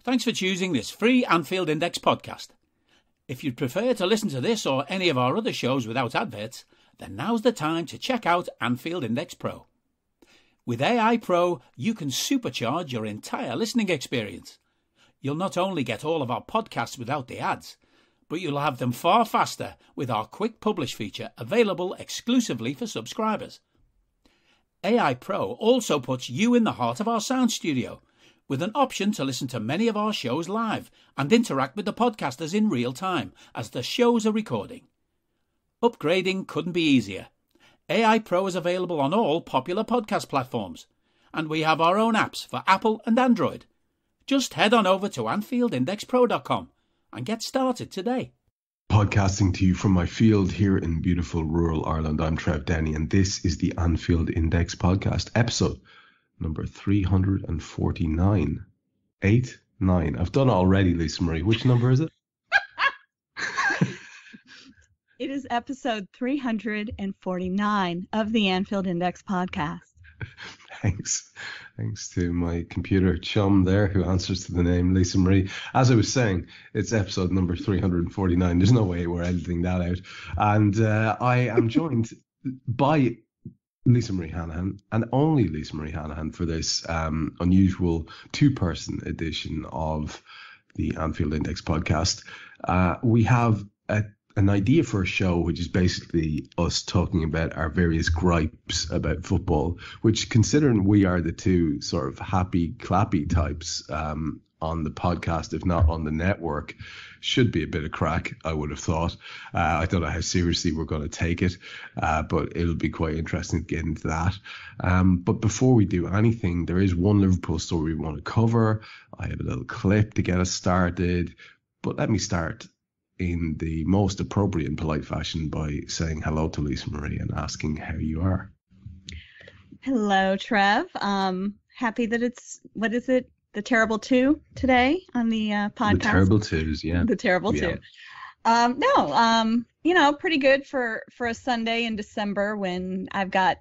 Thanks for choosing this free Anfield Index podcast. If you'd prefer to listen to this or any of our other shows without adverts, then now's the time to check out Anfield Index Pro. With AI Pro, you can supercharge your entire listening experience. You'll not only get all of our podcasts without the ads, but you'll have them far faster with our Quick Publish feature available exclusively for subscribers. AI Pro also puts you in the heart of our sound studio, with an option to listen to many of our shows live and interact with the podcasters in real time as the shows are recording. Upgrading couldn't be easier. AI Pro is available on all popular podcast platforms, and we have our own apps for Apple and Android. Just head on over to AnfieldIndexPro.com and get started today. Podcasting to you from my field here in beautiful rural Ireland. I'm Trev, Downey, and this is the Anfield Index podcast, episode number 349. 9. I've done it already, Lisa Marie. Which number is it? It is episode 349 of the Anfield Index podcast. Thanks to my computer chum there who answers to the name Lisa Marie. As I was saying, it's episode number 349. There's no way we're editing that out. And I am joined by Lisa Marie Hanahan, and only Lisa Marie Hanahan, for this unusual two-person edition of the Anfield Index podcast. We have an idea for a show, which is basically us talking about our various gripes about football, which, considering we are the two sort of happy, clappy types on the podcast, if not on the network, should be a bit of crack, I would have thought. I don't know how seriously we're going to take it, but it'll be quite interesting to get into that. But before we do anything, there is one Liverpool story we want to cover. I have a little clip to get us started, but let me start in the most appropriate and polite fashion by saying hello to Lisa Marie and asking how you are. Hello, Trev. Happy that it's, what is it, the Terrible Two today on the podcast? The Terrible Twos, yeah. The Terrible Two. Pretty good for a Sunday in December when I've got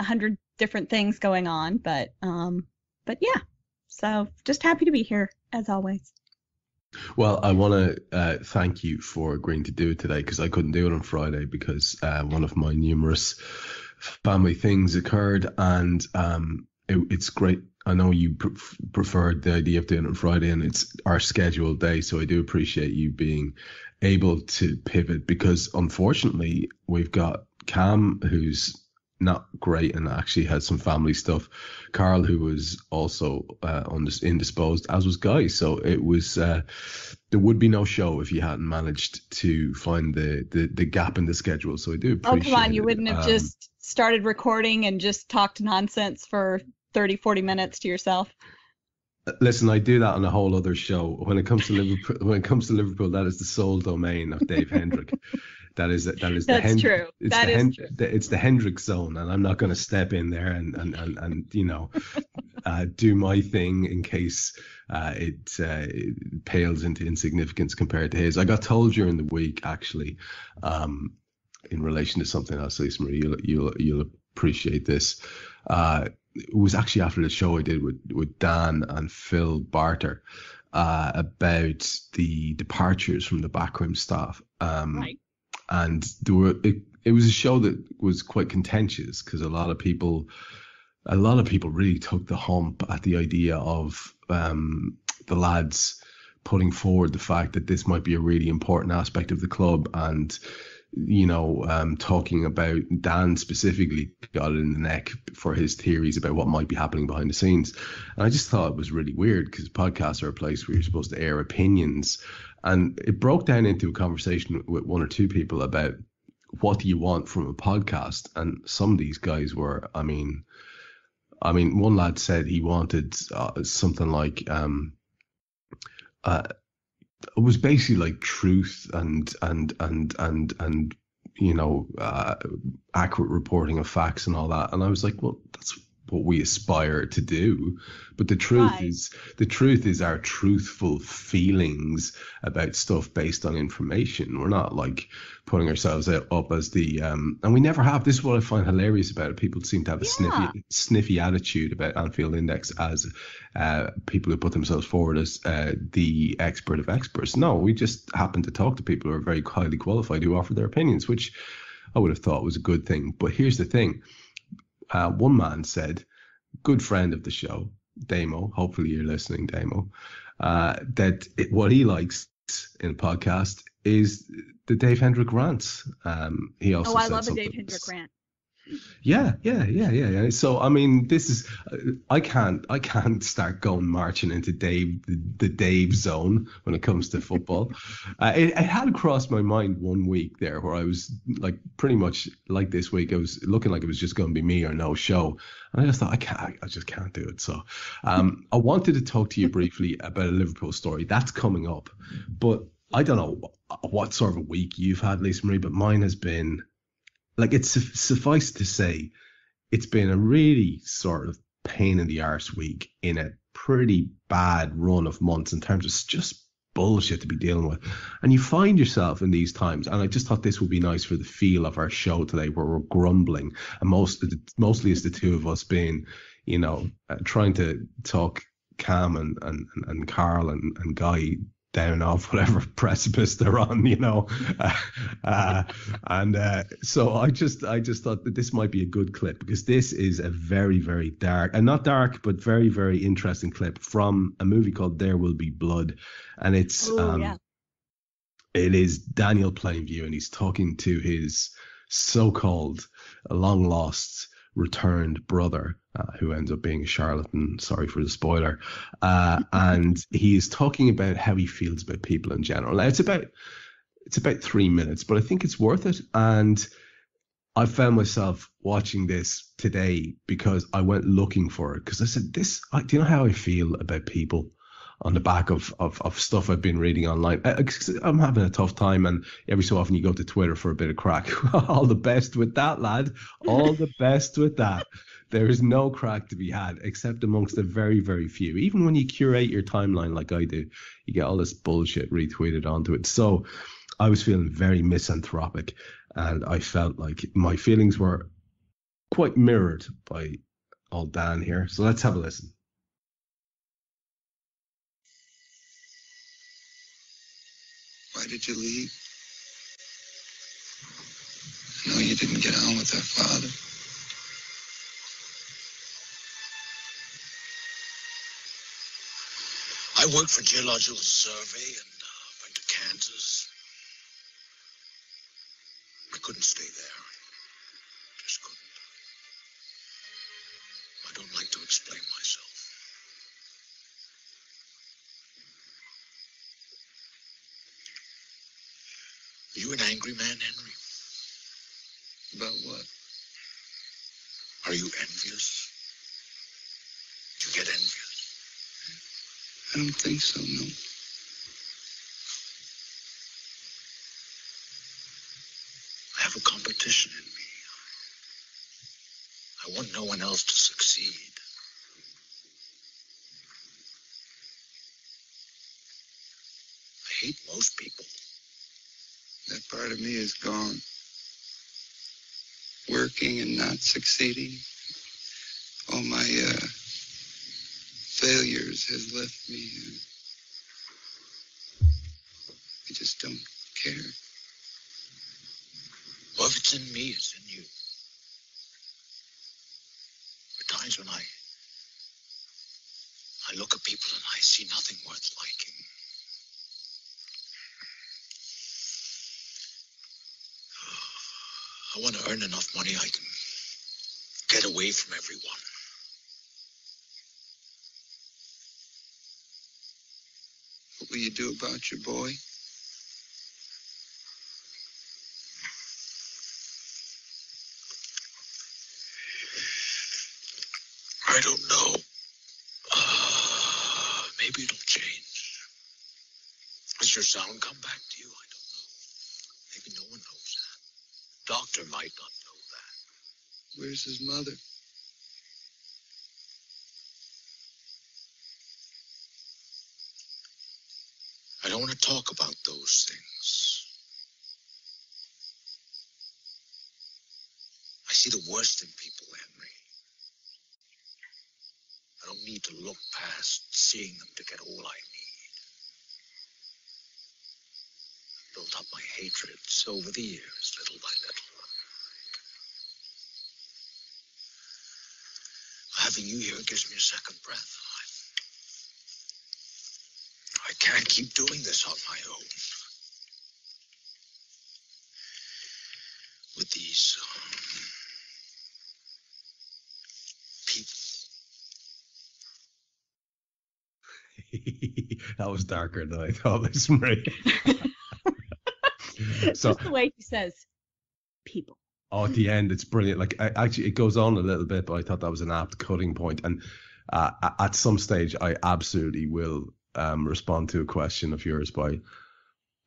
100 different things going on, but yeah. So just happy to be here as always. Well, I want to thank you for agreeing to do it today, because I couldn't do it on Friday because one of my numerous family things occurred, and it's great. I know you preferred the idea of doing it on Friday, and it's our scheduled day, so I do appreciate you being able to pivot, because unfortunately we've got Cam, who's not great and actually had some family stuff, Carl, who was also indisposed, as was Guy. So it was there would be no show if you hadn't managed to find the gap in the schedule. So I do appreciate it. Oh, come on, you wouldn't have just started recording and just talked nonsense for 30-40 minutes to yourself? Listen, I do that on a whole other show. When it comes to Liverpool, that is the sole domain of Dave Hendrick. That's true. It's the Hendrick zone, and I'm not going to step in there and do my thing in case it pales into insignificance compared to his. I got told during the week, actually, in relation to something else, Lisa Marie, you'll appreciate this. It was actually after the show I did with Dan and Phil Barter about the departures from the backroom staff. Right. And it was a show that was quite contentious, because a lot of people really took the hump at the idea of the lads putting forward the fact that this might be a really important aspect of the club, and talking about Dan specifically got it in the neck for his theories about what might be happening behind the scenes. And I just thought it was really weird, because podcasts are a place where you're supposed to air opinions. And it broke down into a conversation with one or two people about what do you want from a podcast. And some of these guys were, I mean, one lad said he wanted something like, it was basically like truth and accurate reporting of facts and all that. And I was like, well, what we aspire to do. But the truth is our truthful feelings about stuff based on information. We're not like putting ourselves up as the and we never have. This is what I find hilarious about it. People seem to have a sniffy attitude about Anfield Index as people who put themselves forward as the expert of experts. No, we just happen to talk to people who are very highly qualified who offer their opinions, which I would have thought was a good thing. But here's the thing. One man said, good friend of the show, Damo, hopefully you're listening, Damo, that what he likes in a podcast is the Dave Hendrick rants. He also I love a Dave Hendrick rant. Yeah. So I mean, this is I can't start going marching into the Dave zone when it comes to football. It had crossed my mind one week there where I was like pretty much like this week. I was looking like it was just going to be me or no show, and I just thought I just can't do it. So I wanted to talk to you briefly about a Liverpool story that's coming up, but I don't know what sort of a week you've had, Lisa Marie, but mine has been. Like, it's suffice to say, it's been a really sort of pain in the arse week in a pretty bad run of months in terms of just bullshit to be dealing with. And you find yourself in these times, and I just thought this would be nice for the feel of our show today, where we're grumbling, and mostly it's the two of us being, trying to talk Cam and Carl and Guy down off whatever precipice they're on, so I just thought that this might be a good clip, because this is a very, very dark, and not dark, but very, very interesting clip from a movie called There Will Be Blood, and it's it is Daniel Plainview, and he's talking to his so-called long lost returned brother, who ends up being a charlatan. Sorry for the spoiler. And he is talking about how he feels about people in general. Now, it's about 3 minutes, but I think it's worth it. And I found myself watching this today because I went looking for it, because I said, do you know how I feel about people on the back of stuff I've been reading online? I'm having a tough time, and every so often you go to Twitter for a bit of crack. All the best with that, lad. All the best with that. There is no crack to be had except amongst a very, very few. Even when you curate your timeline like I do, you get all this bullshit retweeted onto it. So I was feeling very misanthropic, and I felt like my feelings were quite mirrored by old Dan here. So let's have a listen. Why did you leave? I know you didn't get on with our father. I worked for Geological Survey and went to Kansas. I couldn't stay there. Just couldn't. I don't like to explain myself. Are you an angry man, Henry? About what? Are you envious? Do you get envious? I don't think so, no. I have a competition in me. I want no one else to succeed. I hate most people. That part of me is gone. Working and not succeeding. All my failures has left me. I just don't care. Well, if it's in me, it's in you. There are times when I look at people and I see nothing worth liking. I want to earn enough money I can get away from everyone. What will you do about your boy? I don't know. Maybe it'll change. Has your sound come back to you? I don't know. Maybe no one knows that. Doctor might not know that. Where's his mother? I don't want to talk about those things. I see the worst in people, Henry. I don't need to look past seeing them to get all I need. I've built up my hatreds over the years, little by little. Having you here gives me a second breath. I can't keep doing this on my own. With these people. That was darker than I thought, Miss Marie. So, just the way he says people. Oh, at the end, it's brilliant. Like, actually, it goes on a little bit, but I thought that was an apt cutting point. And at some stage, I absolutely will respond to a question of yours by,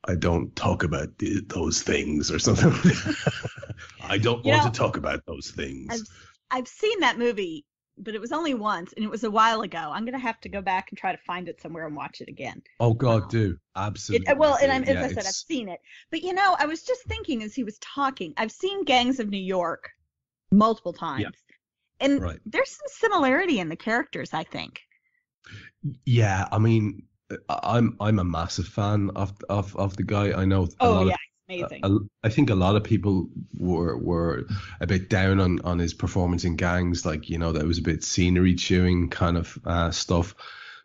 I don't talk about those things or something. I don't want to talk about those things. I've seen that movie, but it was only once, and it was a while ago. I'm going to have to go back and try to find it somewhere and watch it again. Oh, God, do. Absolutely. As I said, I've seen it. But, I was just thinking as he was talking, I've seen Gangs of New York multiple times. Yeah. And there's some similarity in the characters, I think. Yeah, I mean, I'm a massive fan of the guy. I know. Amazing. I think a lot of people were a bit down on his performance in Gangs, like that was a bit scenery chewing kind of stuff.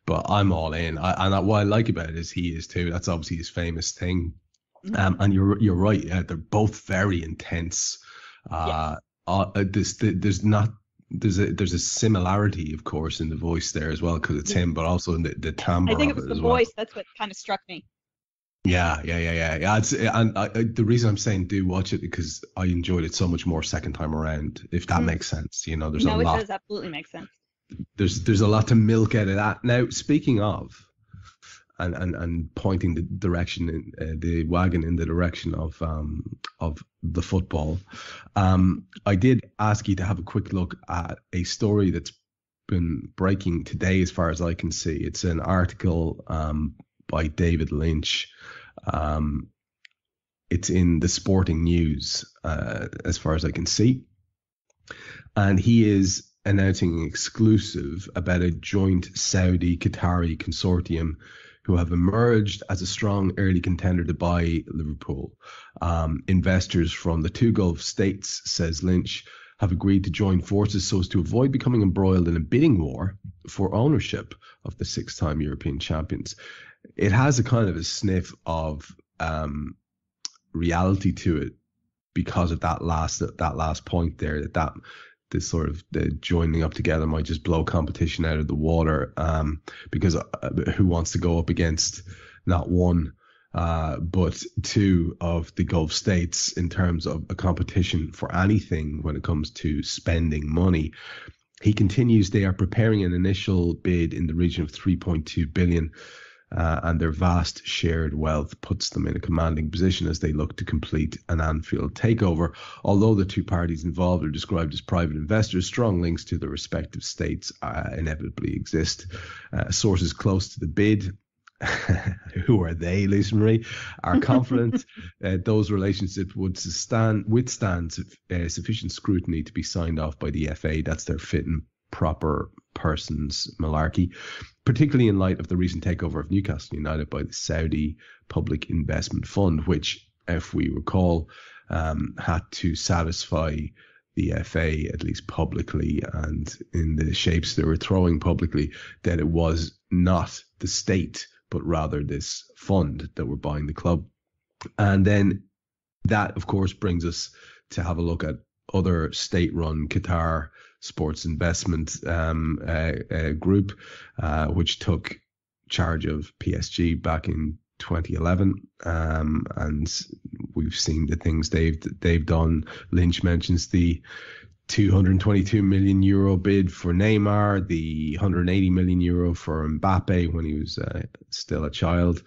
But I'm all in. What I like about it is he is too. That's obviously his famous thing. Mm-hmm. And you're right. Yeah, they're both very intense. There's a similarity, of course, in the voice there as well, because it's him, but also in the timbre. I think it was the voice that's what kind of struck me. Yeah. The reason I'm saying do watch it because I enjoyed it so much more second time around. If that makes sense, there's a lot. It does absolutely make sense. There's a lot to milk out of that. Now, speaking of, and pointing the wagon in the direction of the football, I did ask you to have a quick look at a story that's been breaking today, as far as I can see. It's an article by David Lynch. It's in the Sporting News, as far as I can see, and he is announcing an exclusive about a joint Saudi-Qatari consortium who have emerged as a strong early contender to buy Liverpool. Investors from the two Gulf states, says Lynch, have agreed to join forces so as to avoid becoming embroiled in a bidding war for ownership of the six-time European champions. It has a kind of a sniff of reality to it because of that last point there, that this sort of the joining up together might just blow competition out of the water, because who wants to go up against not one but two of the Gulf states in terms of a competition for anything when it comes to spending money. He continues, they are preparing an initial bid in the region of 3.2 billion. And their vast shared wealth puts them in a commanding position as they look to complete an Anfield takeover. Although the two parties involved are described as private investors, strong links to their respective states inevitably exist. Sources close to the bid, who are they, Lisa Marie, are confident those relationships would withstand sufficient scrutiny to be signed off by the FA. That's their fit and proper persons malarkey, particularly in light of the recent takeover of Newcastle United by the Saudi Public Investment Fund, which, if we recall, had to satisfy the FA, at least publicly and in the shapes they were throwing publicly, that it was not the state, but rather this fund that were buying the club. And then that, of course, brings us to have a look at other state-run Qatar sports investment group, which took charge of PSG back in 2011, and we've seen the things they've done. Lynch mentions the 222 million euro bid for Neymar, the 180 million euro for Mbappe when he was still a child.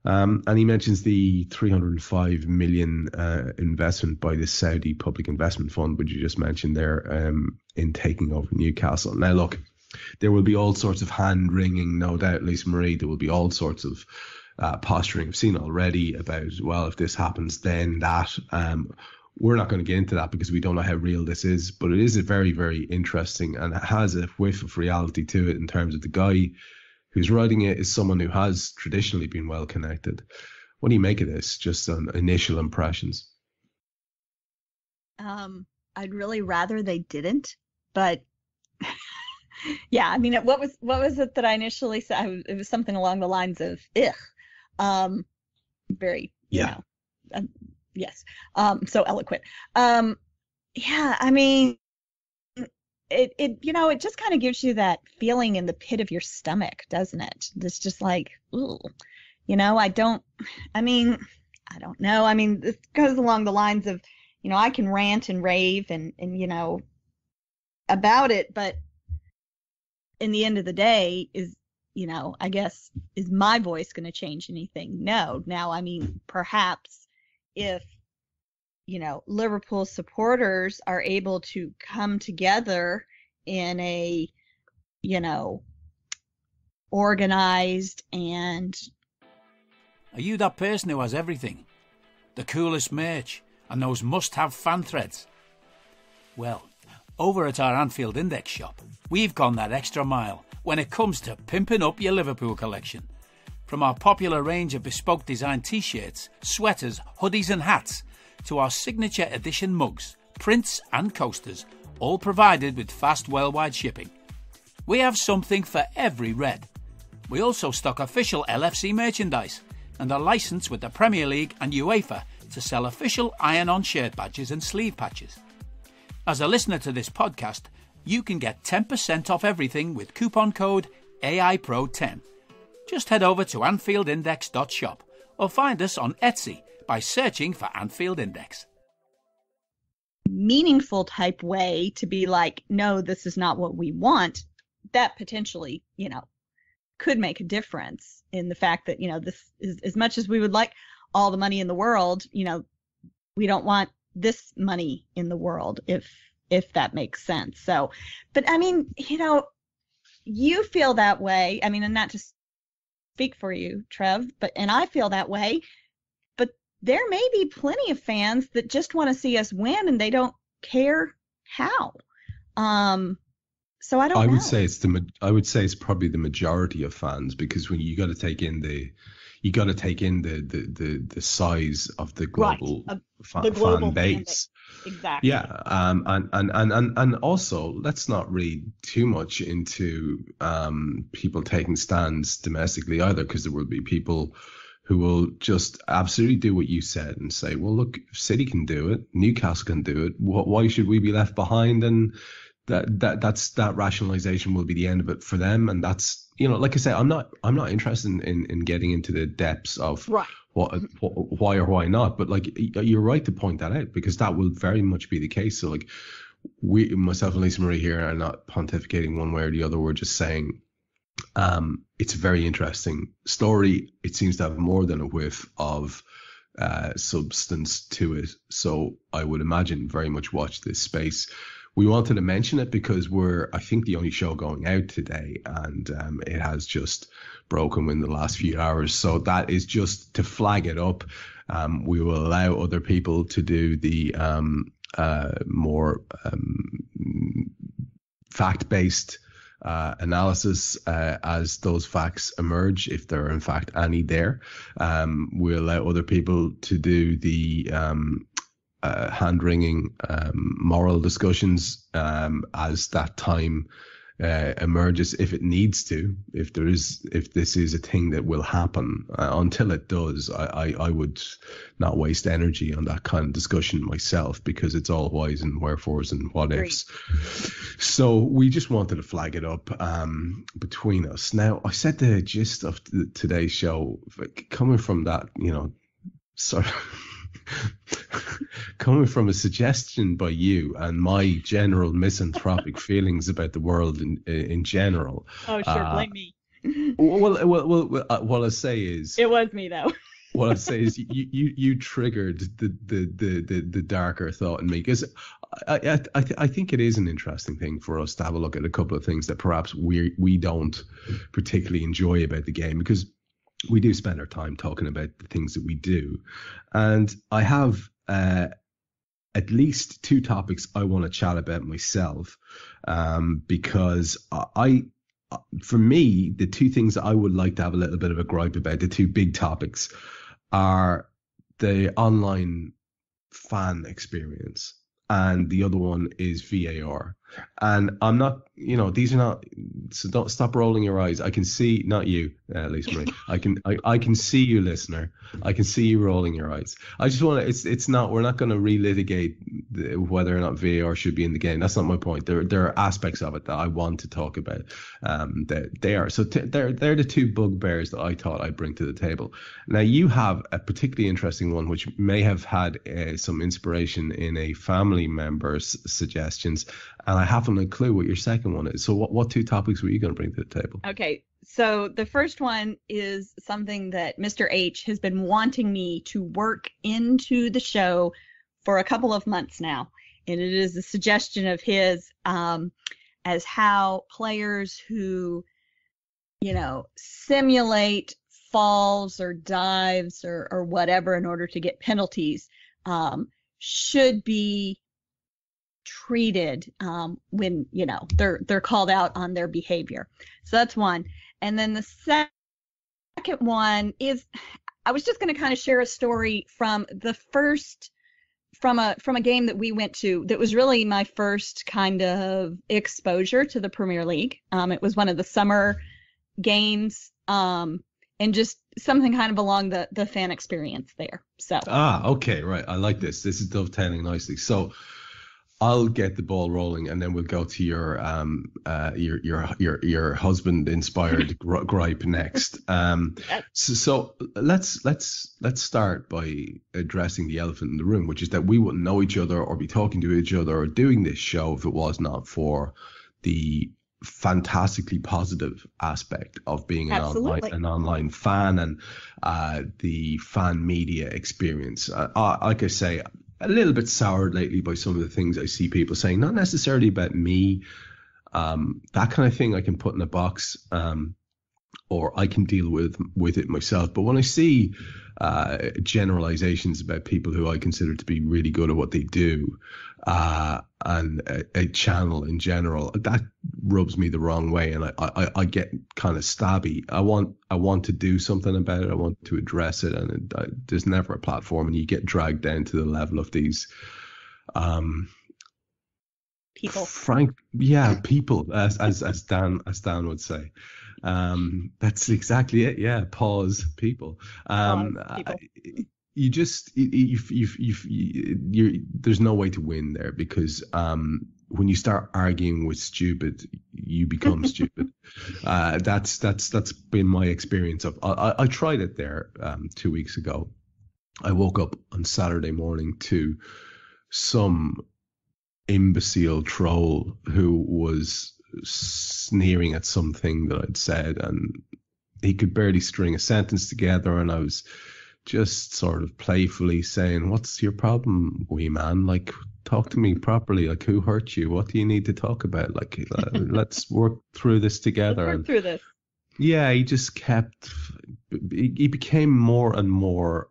And he mentions the 305 million investment by the Saudi Public Investment Fund, which you just mentioned there, in taking over Newcastle. Now, look, there will be all sorts of hand-wringing, no doubt, Lisa Marie. There will be all sorts of posturing I've seen already about, well, if this happens, then that. We're not going to get into that because we don't know how real this is, but it is a very, very interesting, and it has a whiff of reality to it in terms of the guy who's writing it is someone who has traditionally been well connected. What do you make of this? Just on initial impressions. I'd really rather they didn't, but yeah, I mean, what was it that I initially said? It was something along the lines of, very, yeah. Yes. So eloquent. Yeah, I mean, it just kind of gives you that feeling in the pit of your stomach, doesn't it? It's just like, ooh, I don't know. I mean, this goes along the lines of, I can rant and rave and about it, but in the end of the day I guess, is my voice going to change anything? No. Now, I mean, perhaps if, Liverpool supporters are able to come together in a, organized and... Are you that person who has everything? The coolest merch and those must-have fan threads? Well, over at our Anfield Index shop, we've gone that extra mile when it comes to pimping up your Liverpool collection. From our popular range of bespoke design t-shirts, sweaters, hoodies and hats, to our signature edition mugs, prints and coasters, all provided with fast worldwide shipping. We have something for every red. We also stock official LFC merchandise and are licensed with the Premier League and UEFA to sell official iron-on shirt badges and sleeve patches. As a listener to this podcast, you can get 10% off everything with coupon code AIPRO10. Just head over to AnfieldIndex.shop or find us on Etsy by searching for Anfield Index. Meaningful type way to be like, no, this is not what we want, that potentially, could make a difference in the fact that, this is, as much as we would like all the money in the world, we don't want this money in the world, if that makes sense. So, but I mean, you feel that way. I mean, and not to speak for you, Trev, and I feel that way, but there may be plenty of fans that just want to see us win and they don't care how. So I don't know. I would say it's probably the majority of fans, because when you got to take in the size of the global, fan base. Exactly. Yeah. And also, let's not read too much into people taking stands domestically either, because there will be people who will just absolutely do what you said and say, well, look, if City can do it, Newcastle can do it, why should we be left behind? And that rationalization will be the end of it for them. And that's, like I say, I'm not interested in getting into the depths of why or why not, but like, you're right to point that out, because that will very much be the case. So like, myself and Lisa Marie here are not pontificating one way or the other. We're just saying, it's a very interesting story. It seems to have more than a whiff of substance to it. So I would imagine very much watch this space. We wanted to mention it because we're, I think, the only show going out today, and it has just broken in the last few hours. So that is just to flag it up. We will allow other people to do the more fact-based analysis as those facts emerge, if there are in fact any there. We'll allow other people to do the hand-wringing moral discussions as that time emerges, if it needs to, if this is a thing that will happen. Until it does, I would not waste energy on that kind of discussion myself, because it's all whys and wherefores and what ifs. So we just wanted to flag it up between us. Now, I said the gist of today's show, coming from that, sort of coming from a suggestion by you and my general misanthropic feelings about the world in general. Oh, sure, blame me. Well, what I say is, it was me though. What I say is, you triggered the darker thought in me, because I think it is an interesting thing for us to have a look at a couple of things that perhaps we don't particularly enjoy about the game, because we do spend our time talking about the things that we do. And I have at least two topics I want to chat about myself, because for me, the two things that I would like to have a little bit of a gripe about, the two big topics, are the online fan experience, and the other one is VAR. And I'm not, these are not, so don't stop rolling your eyes. I can see, not you, Lisa Marie. I can see you, listener. I can see you rolling your eyes. I just want to, it's not, we're not going to relitigate whether or not VAR should be in the game. That's not my point. There are aspects of it that I want to talk about. That they are. So they're the two bugbears that I thought I'd bring to the table. Now, you have a particularly interesting one, which may have had some inspiration in a family member's suggestions. And I haven't a clue what your second one is. So what two topics were you going to bring to the table? Okay. So the first one is something that Mr. H has been wanting me to work into the show for a couple of months now. And it is a suggestion of his as how players who, simulate falls or dives or whatever in order to get penalties should be treated when they're called out on their behavior. So that's one. And then the second one is, I was just going to kind of share a story from a game that we went to that was really my first kind of exposure to the Premier League. It was one of the summer games, and just something kind of along the fan experience there. So okay, right. I like this. This is dovetailing nicely. So I'll get the ball rolling, and then we'll go to your husband inspired gripe next. So let's start by addressing the elephant in the room, which is that we wouldn't know each other or be talking to each other or doing this show if it was not for the fantastically positive aspect of being an online fan and the fan media experience. Like I say, a little bit soured lately by some of the things I see people saying, not necessarily about me, that kind of thing I can put in a box, or I can deal with it myself. But when I see generalizations about people who I consider to be really good at what they do, and a channel in general, that rubs me the wrong way, and I get kind of stabby. I want to do something about it. I want to address it, and there's never a platform, and you get dragged down to the level of these people. People, as Dan would say. That's exactly it. Yeah, people. You just there's no way to win there, because when you start arguing with stupid, you become stupid. That's been my experience of. I tried it there 2 weeks ago. I woke up on Saturday morning to some imbecile troll who was sneering at something that I'd said, and he could barely string a sentence together, and I was just sort of playfully saying, "What's your problem, wee man? Like, talk to me properly. Like, who hurt you? What do you need to talk about? Like, let's work through this together." Let's work through this. Yeah, he just kept. He became more and more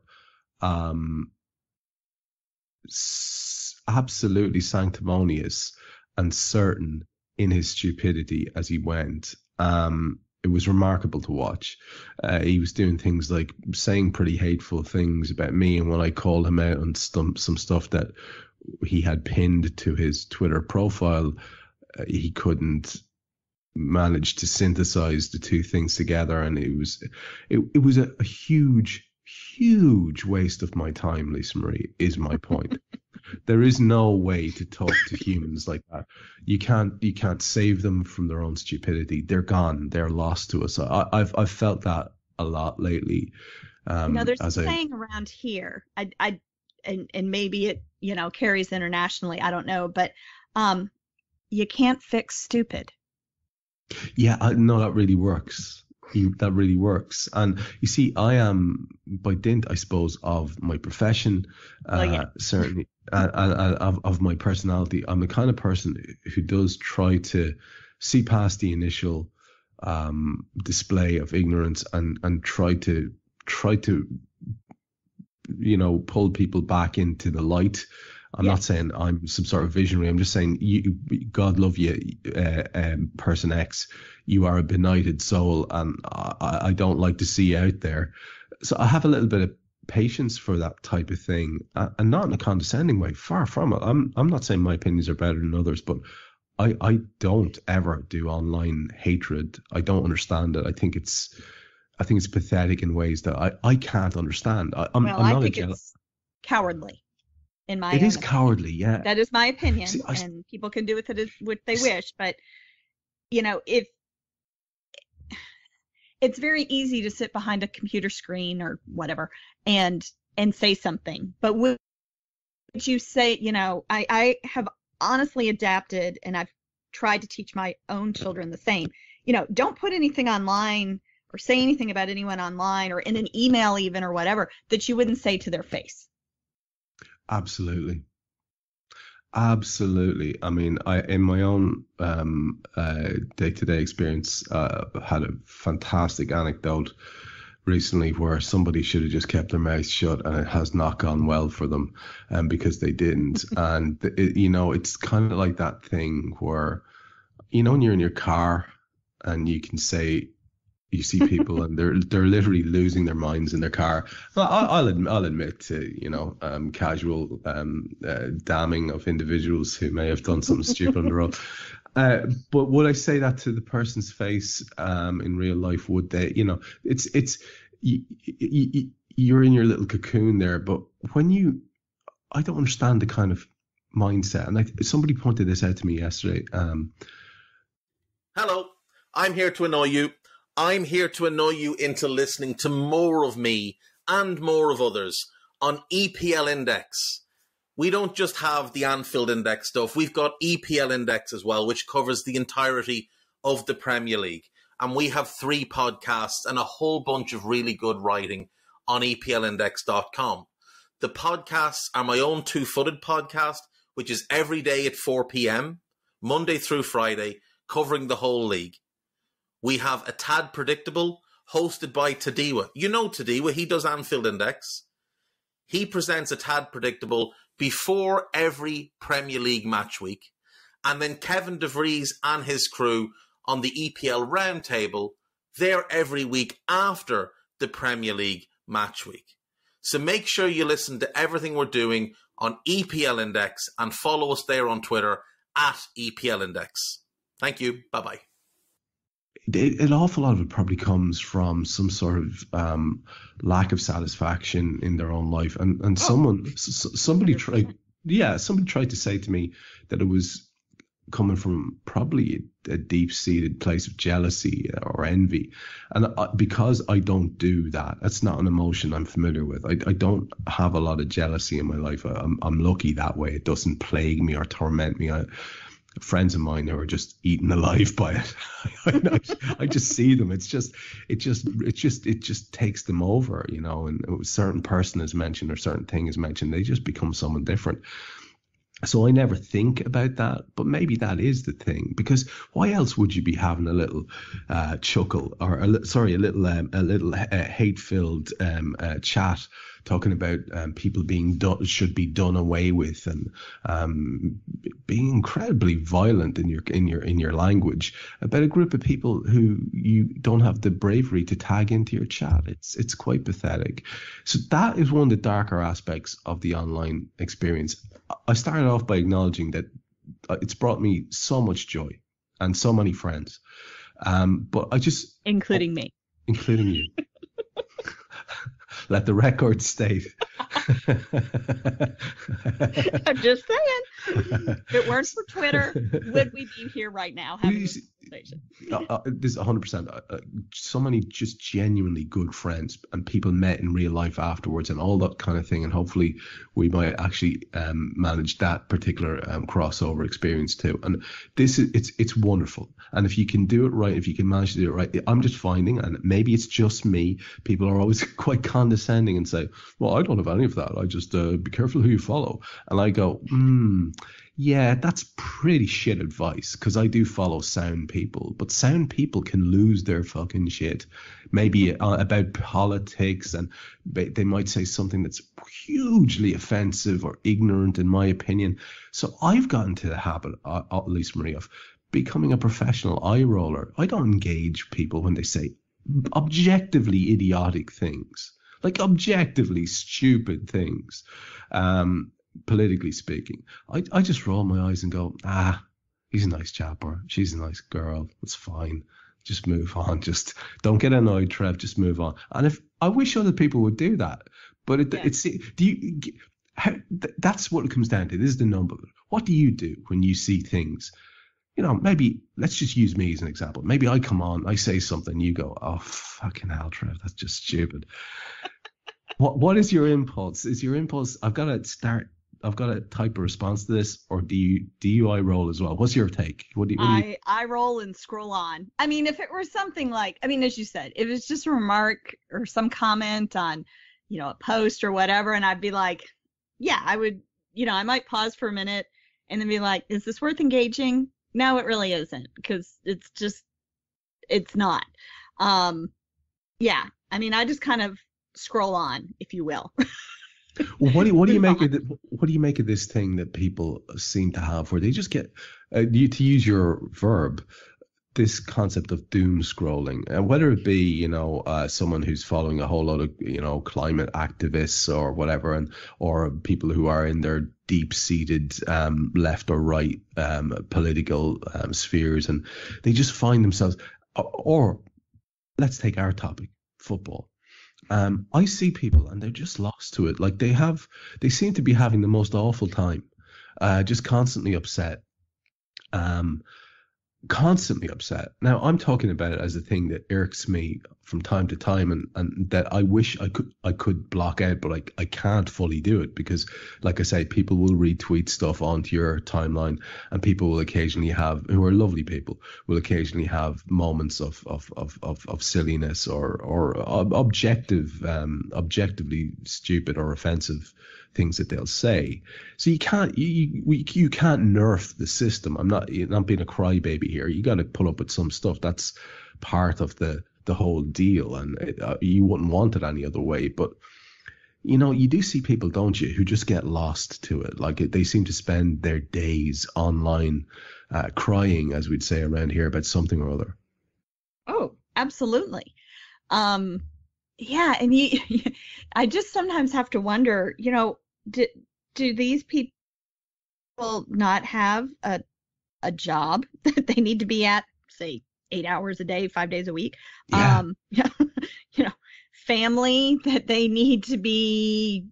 absolutely sanctimonious and certain in his stupidity as he went. It was remarkable to watch. He was doing things like saying pretty hateful things about me, and when I called him out on some stuff that he had pinned to his Twitter profile, he couldn't manage to synthesize the two things together, and it was a huge waste of my time, Lisa Marie, is my point. There is no way to talk to humans like that. You can't save them from their own stupidity. They're gone. They're lost to us. I've felt that a lot lately. There's a saying around here. And maybe it carries internationally. I don't know, but you can't fix stupid. Yeah, no, that really works. That really works. And you see, I am, by dint, I suppose, of my profession, certainly, and of my personality, I'm the kind of person who does try to see past the initial display of ignorance and try to pull people back into the light. I'm not saying I'm some sort of visionary. I'm just saying, God love you, person X. You are a benighted soul, and I don't like to see you out there. So I have a little bit of patience for that type of thing, and not in a condescending way. Far from it. I'm not saying my opinions are better than others, but I don't ever do online hatred. I don't understand it. I think it's pathetic in ways that I can't understand. I think it's cowardly. In my it is cowardly, yeah. That is my opinion, and people can do with it what they wish. But if it's very easy to sit behind a computer screen or whatever and say something, but would you say, I have honestly adapted, and I've tried to teach my own children the same. Don't put anything online or say anything about anyone online or in an email even or whatever that you wouldn't say to their face. Absolutely. I mean, in my own day-to-day experience, had a fantastic anecdote recently where somebody should have just kept their mouth shut, and it has not gone well for them, because they didn't. And it's kind of like that thing where, when you're in your car and you can say, you see people and they're literally losing their minds in their car. Well, I'll admit to casual damning of individuals who may have done something stupid on the road. But would I say that to the person's face in real life? Would they? It's you're in your little cocoon there. But I don't understand the kind of mindset. And somebody pointed this out to me yesterday. Hello, I'm here to annoy you. I'm here to annoy you into listening to more of me and more of others on EPL Index. We don't just have the Anfield Index stuff. We've got EPL Index as well, which covers the entirety of the Premier League. And we have 3 podcasts and a whole bunch of really good writing on EPLindex.com. The podcasts are my own Two-Footed podcast, which is every day at 4 p.m., Monday through Friday, covering the whole league. We have A Tad Predictable, hosted by TODD. You know TODD, he does Anfield Index. He presents A Tad Predictable before every Premier League match week. And then Kevin De Vries and his crew on the EPL Roundtable, they're every week after the Premier League match week. So make sure you listen to everything we're doing on EPL Index and follow us there on Twitter at EPL Index. Thank you. Bye-bye. An awful lot of it probably comes from some sort of lack of satisfaction in their own life, and somebody tried to say to me that it was coming from probably a deep-seated place of jealousy or envy, and because I don't do that, that's not an emotion I'm familiar with. I don't have a lot of jealousy in my life. I'm lucky that way. It doesn't plague me or torment me. Friends of mine who are just eaten alive by it. I just see them. It just takes them over, and a certain person is mentioned or certain thing is mentioned, they just become someone different. So I never think about that, but maybe that is the thing, because why else would you be having a little chuckle or a little hate-filled chat talking about people should be done away with, and being incredibly violent in your language about a group of people who you don't have the bravery to tag into your chat? It's quite pathetic. So that is one of the darker aspects of the online experience. I started off by acknowledging that it's brought me so much joy and so many friends, but including me, including you. Let the record state. I'm just saying, if it weren't for Twitter, would we be here right now having this conversation? This is 100%. So many just genuinely good friends, and people met in real life afterwards, and all that kind of thing. And hopefully, we might actually manage that particular crossover experience too. And it's wonderful. And if you can do it right, if you can manage to do it right, I'm just finding, and maybe it's just me, people are always quite condescending and say, "Well, I don't have any of that. I just be careful who you follow." And I go, Yeah, that's pretty shit advice, because I do follow sound people, but sound people can lose their fucking shit. Maybe about politics, and they might say something that's hugely offensive or ignorant, in my opinion. So I've gotten to the habit, at least Marie, of becoming a professional eye roller. I don't engage people when they say objectively idiotic things, like objectively stupid things. Politically speaking, I just roll my eyes and go, he's a nice chap, or she's a nice girl. It's fine. Just move on. Just don't get annoyed, Trev. Just move on. And if I wish other people would do that, but that's what it comes down to. This is the number. What do you do when you see things? Maybe let's just use me as an example. Maybe I come on, I say something, you go, oh fucking hell, Trev, that's just stupid. What is your impulse? Is your impulse, I've got to type a response to this, or do you eye roll as well? What's your take? I roll and scroll on. I mean, if it were something like, as you said, if it's just a remark or some comment on, a post or whatever, and I'd be like, yeah, I would, I might pause for a minute and then be like, is this worth engaging? No, it really isn't, because it's not. Yeah, I just kind of scroll on, if you will. Well, what do you make of this thing that people seem to have, where they just get, to use your verb, this concept of doom scrolling, and whether it be someone who's following a whole lot of climate activists or whatever, or people who are in their deep-seated left or right political spheres, and they just find themselves, or let's take our topic, football. I see people and they're just lost to it. Like they seem to be having the most awful time, just constantly upset. Constantly upset. Now, I'm talking about it as a thing that irks me from time to time, and that I wish I could block out, but I can't fully do it, because, like I say, people will retweet stuff onto your timeline, and people will occasionally who are lovely people, will occasionally have moments of silliness or objectively stupid or offensive things that they'll say. So you can't nerf the system. I'm not being a crybaby here. You got to pull up with some stuff. That's part of the whole deal, and you wouldn't want it any other way. But you do see people, don't you, who just get lost to it. Like they seem to spend their days online crying, as we'd say around here, about something or other. Oh, absolutely. Yeah, and I just sometimes have to wonder, do these people not have a job that they need to be at, say, 8 hours a day, 5 days a week? Yeah. Family that they need to be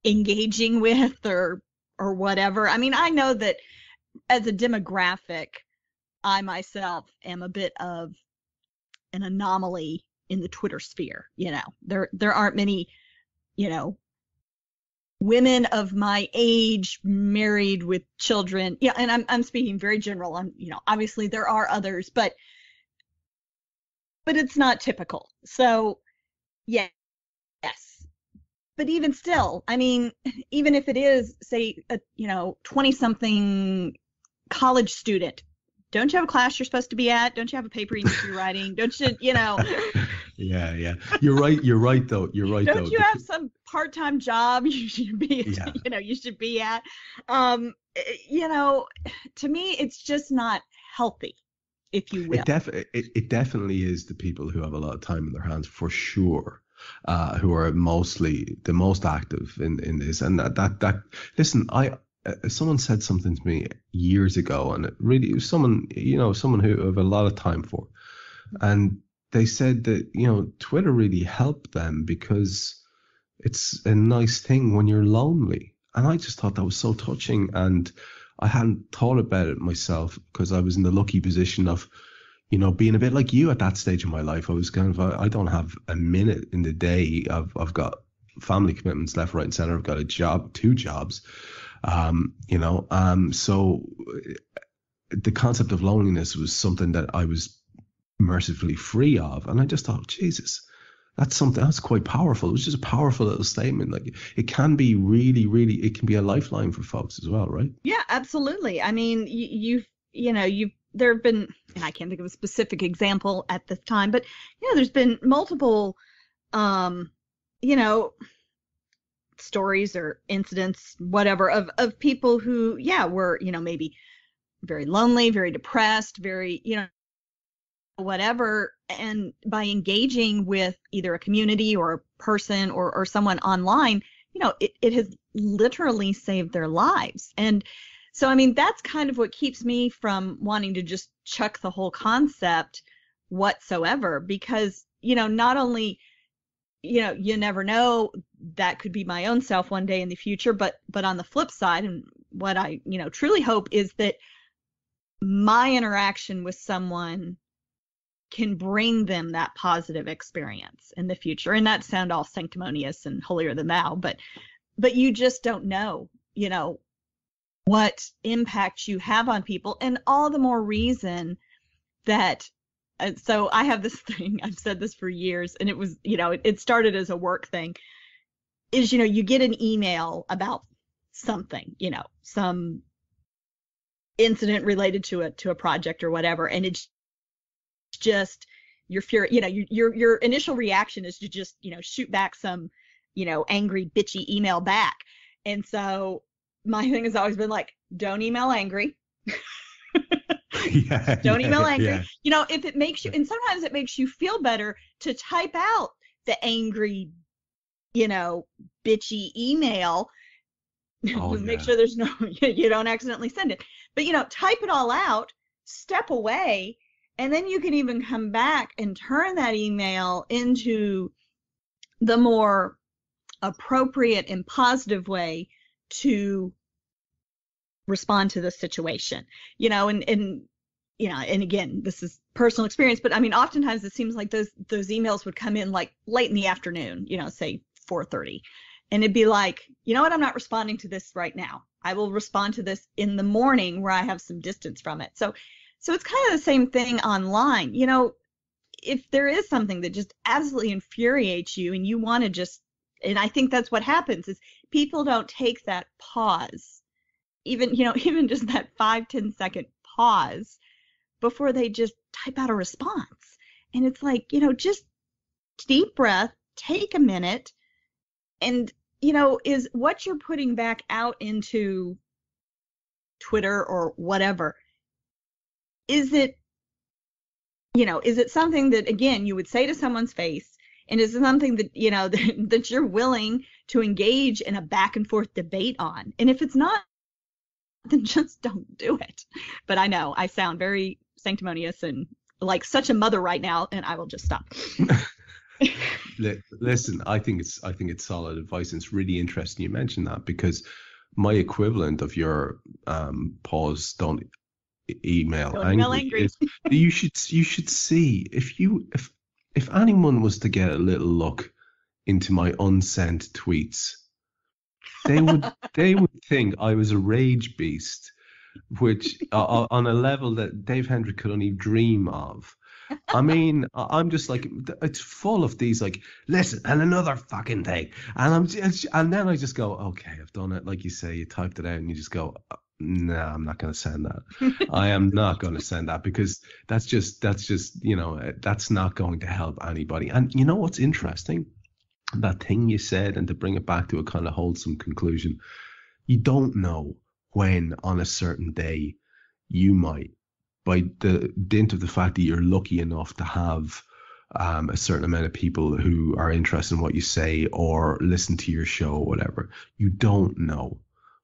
engaging with or whatever. I know that as a demographic, I myself am a bit of an anomaly in the Twitter sphere. There aren't many, women of my age married with children. Yeah, and I'm speaking very general. Obviously there are others, but it's not typical. So yes. But even still, even if it is, say, a 20-something college student, don't you have a class you're supposed to be at? Don't you have a paper you need to be writing? Don't you, Yeah. You're right though. Don't you have some part-time job you should be, you should be at? To me, it's just not healthy, if you will. It definitely is the people who have a lot of time in their hands, for sure, who are mostly the most active in this. And that listen, someone said something to me years ago, and it was someone who I have a lot of time for, and they said that Twitter really helped them because it's a nice thing when you're lonely. And I just thought that was so touching, and I hadn't thought about it myself, because I was in the lucky position of being a bit like you at that stage of my life. I was kind of, I don't have a minute in the day. I've got family commitments left, right, and center. I've got a job, 2 jobs. So the concept of loneliness was something that I was mercifully free of. And I just thought, Jesus, That's something that's quite powerful. It was just a powerful little statement. Like, it can be really, really, it can be a lifeline for folks as well, right? Yeah, absolutely. I mean, there have been, and I can't think of a specific example at this time, but there's been multiple, stories or incidents, whatever, of people who, were, maybe very lonely, very depressed, very, whatever. And by engaging with either a community or a person or someone online, it has literally saved their lives. And so, I mean, that's kind of what keeps me from wanting to just chuck the whole concept whatsoever, because, not only, you never know, that could be my own self one day in the future, but on the flip side, and what I, truly hope is that my interaction with someone can bring them that positive experience in the future. And that sound all sanctimonious and holier than thou, but you just don't know, what impact you have on people. And all the more reason that, so I have this thing, I've said this for years, and it was, it started as a work thing, is, you get an email about something, some incident related to a project or whatever, and it's just your fear, your initial reaction is to just, shoot back some, angry, bitchy email back. And so my thing has always been like, don't email angry. Don't email angry. Yeah. If it makes you, and sometimes it makes you feel better to type out the angry, bitchy email. Make sure there's no, you don't accidentally send it. But, type it all out, step away, and then you can even come back and turn that email into the more appropriate and positive way to respond to the situation, and again, this is personal experience, but I mean, oftentimes it seems like those emails would come in like late in the afternoon, say 4:30, and it'd be like, you know what, I'm not responding to this right now. I will respond to this in the morning where I have some distance from it. So it's kind of the same thing online. If there is something that just absolutely infuriates you and you want to just, and I think that's what happens, is people don't take that pause, even just that 5-10 second pause before they just type out a response. And it's like, just deep breath, take a minute, and, is what you're putting back out into Twitter or whatever, is it something that, again, you would say to someone's face, and is it something that, that you're willing to engage in a back and forth debate on? And if it's not, then just don't do it. But I know I sound very sanctimonious and like such a mother right now, and I will just stop. Listen, I think it's solid advice, and it's really interesting you mentioned that, because my equivalent of your pause, don't email angry is, you should see if anyone was to get a little look into my unsent tweets, they would think I was a rage beast, which on a level that Dave Hendrick could only dream of. I mean, I'm just like, it's full of these like, listen, and another fucking thing, and then I just go, okay, I've done it. Like you say, you typed it out, and you just go, no, I'm not going to send that. I am not going to send that, because that's just that's not going to help anybody. And you know what's interesting? That thing you said, and to bring it back to a kind of wholesome conclusion, you don't know when on a certain day you might, by the dint of the fact that you're lucky enough to have a certain amount of people who are interested in what you say or listen to your show or whatever, you don't know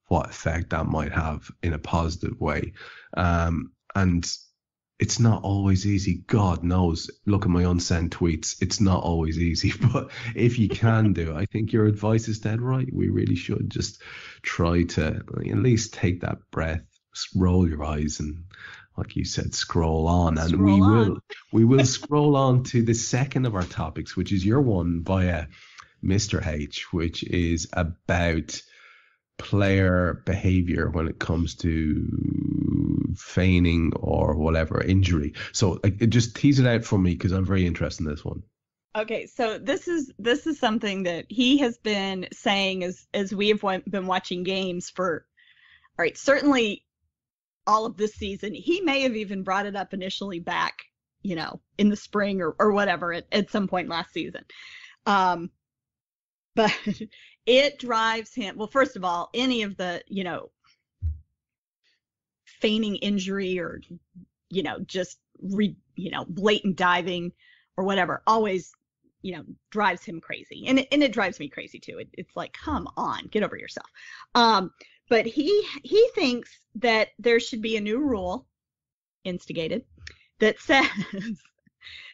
what effect that might have in a positive way. And it's not always easy. God knows, look at my unsent tweets. It's not always easy, but if you can do, I think your advice is dead right. We really should just try to at least take that breath, roll your eyes, and like you said, scroll on. And we will scroll on to the second of our topics, which is your one via Mr. H, which is about player behavior when it comes to feigning or whatever injury. So just tease it out for me, because I'm very interested in this one. Okay, so this is something that he has been saying as we have been watching games for, all right, certainly all of this season. He may have even brought it up initially back, in the spring or whatever at some point last season. But it drives him. Well, first of all, any of the, feigning injury or, just blatant diving or whatever always, drives him crazy. And it drives me crazy too. It's like, come on, get over yourself. But he thinks that there should be a new rule instigated that says,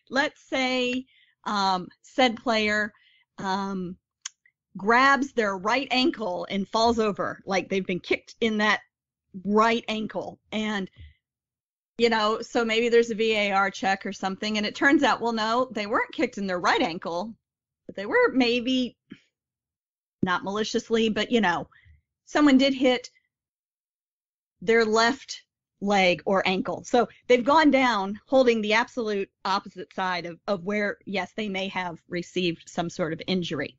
let's say said player grabs their right ankle and falls over, like they've been kicked in that right ankle. And, so maybe there's a VAR check or something. And it turns out, well, no, they weren't kicked in their right ankle, but they were maybe not maliciously, but, someone did hit their left leg or ankle. So they've gone down holding the absolute opposite side of where, yes, they may have received some sort of injury.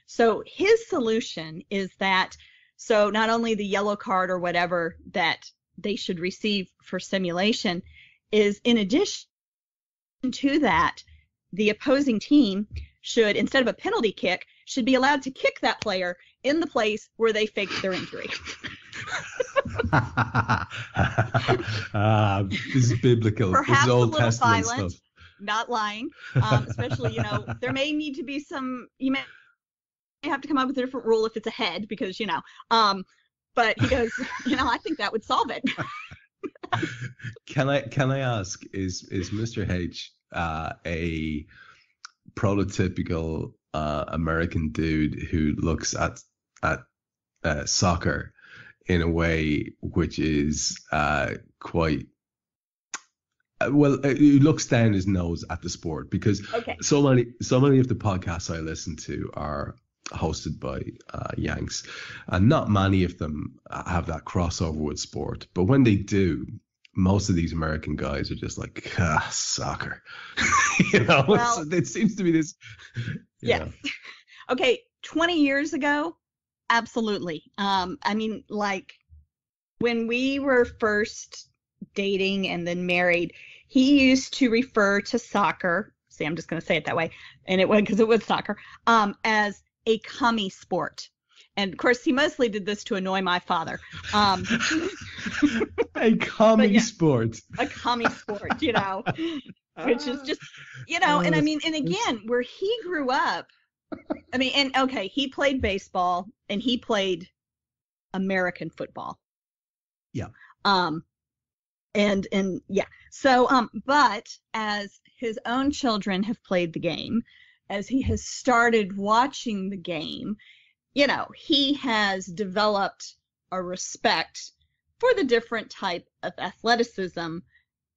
So his solution is that, so not only the yellow card or whatever that they should receive for simulation is, in addition to that, the opposing team should, instead of a penalty kick, should be allowed to kick that player in the place where they faked their injury. This is biblical. Perhaps this is Old a little Testament violent, stuff. Not lying. Especially, there may need to be some, you may have to come up with a different rule if it's a head, because, but he goes, I think that would solve it. Can I ask, is Mr. H a prototypical American dude who looks at soccer in a way which is quite he looks down his nose at the sport? Because so many of the podcasts I listen to are hosted by Yanks, and not many of them have that crossover with sport. But when they do, most of these American guys are just like, soccer. Well, it seems to be this. Yes. Okay, 20 years ago, absolutely. I mean, like when we were first dating and then married, he used to refer to soccer. See, I'm just going to say it that way, and it was because it was soccer, as a commie sport. And of course, he mostly did this to annoy my father. A commie sport. A commie sport, which is just, and I mean, and again, where he grew up, I mean, and okay, he played baseball and he played American football. Yeah. And yeah. So, but as his own children have played the game, as he has started watching the game, he has developed a respect for the different type of athleticism,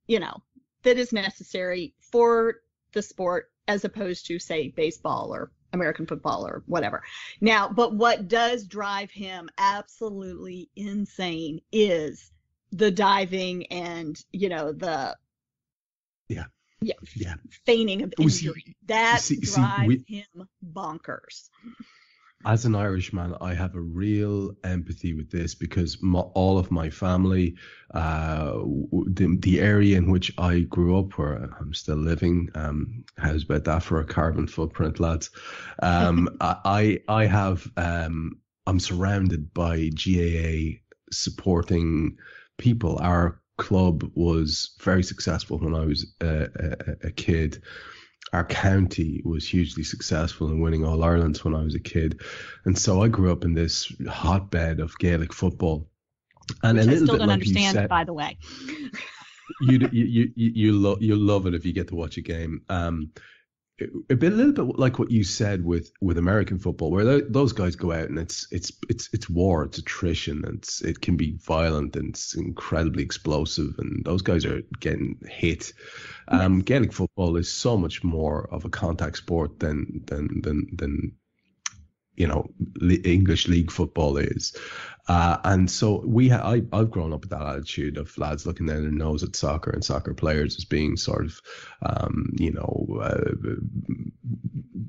that is necessary for the sport as opposed to, say, baseball or American football or whatever. Now, but what does drive him absolutely insane is the diving and, the feigning of injury. That drives him bonkers. As an Irishman, I have a real empathy with this because all of my family, the area in which I grew up, where I'm still living, how's about that for a carbon footprint, lads? I have, I'm surrounded by GAA supporting people. Our club was very successful when I was a kid. Our county was hugely successful in winning All Irelands when I was a kid, and so I grew up in this hotbed of Gaelic football. And which a little I still bit don't like understand, you said, by the way. you'll love it if you get to watch a game. A little bit like what you said with American football, where those guys go out and it's war, it's attrition, and it can be violent and it's incredibly explosive, and those guys are getting hit. Gaelic football is so much more of a contact sport than English league football is. And so I've grown up with that attitude of lads looking down their nose at soccer and soccer players as being sort of,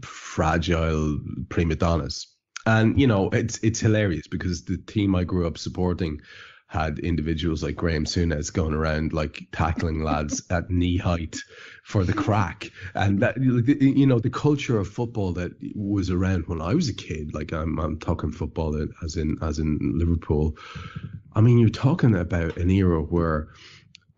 fragile prima donnas. And, it's hilarious because the team I grew up supporting had individuals like Graham Souness going around like tackling lads at knee height for the crack. And that, the culture of football that was around when I was a kid, like I'm talking football as in Liverpool. I mean, you're talking about an era where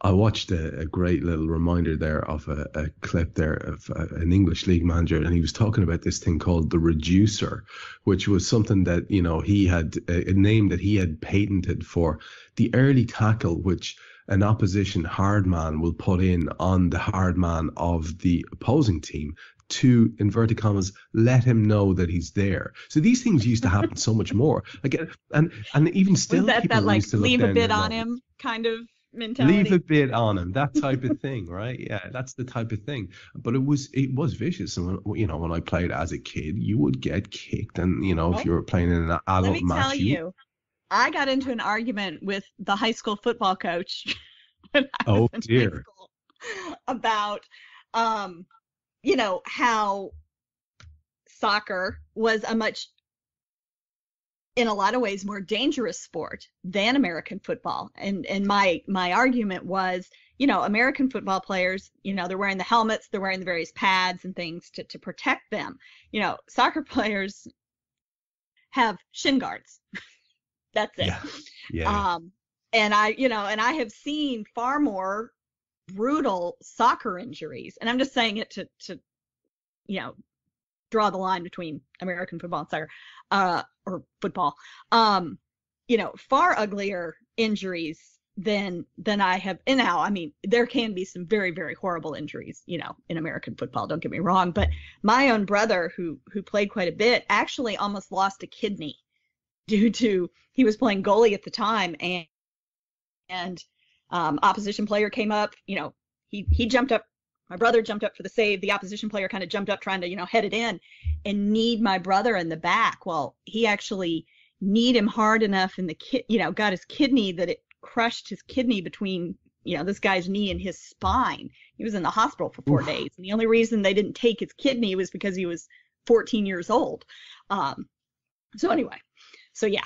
I watched a great little reminder there of a clip there of an English league manager, and he was talking about this thing called the reducer, which was something that, he had a name that he had patented for the early tackle, which an opposition hard man will put in on the hard man of the opposing team to, inverted commas, let him know that he's there. So these things used to happen so much more. Like, and even still, was that like leave a bit on him kind of mentality? Leave a bit on him, that type of thing, right? Yeah, that's the type of thing. But it was vicious. And when I played as a kid, you would get kicked, and if you were playing in an adult match. Let me match, tell you, I got into an argument with the high school football coach when I was in high school about how soccer was in a lot of ways more dangerous sport than American football. And my argument was, American football players, they're wearing the helmets, they're wearing the various pads and things to protect them. Soccer players have shin guards. That's it. Yeah. And I have seen far more brutal soccer injuries. And I'm just saying it to draw the line between American football and soccer, or football. Far uglier injuries than I have. And now, I mean, there can be some very, very horrible injuries, in American football. Don't get me wrong. But my own brother, who played quite a bit, actually almost lost a kidney due to, he was playing goalie at the time, and opposition player came up. He jumped up. My brother jumped up for the save. The opposition player kind of jumped up trying to, head it in and kneed my brother in the back. Well, he actually kneed him hard enough in the got his kidney that it crushed his kidney between, this guy's knee and his spine. He was in the hospital for 4 days. And the only reason they didn't take his kidney was because he was 14 years old. So anyway, so yeah.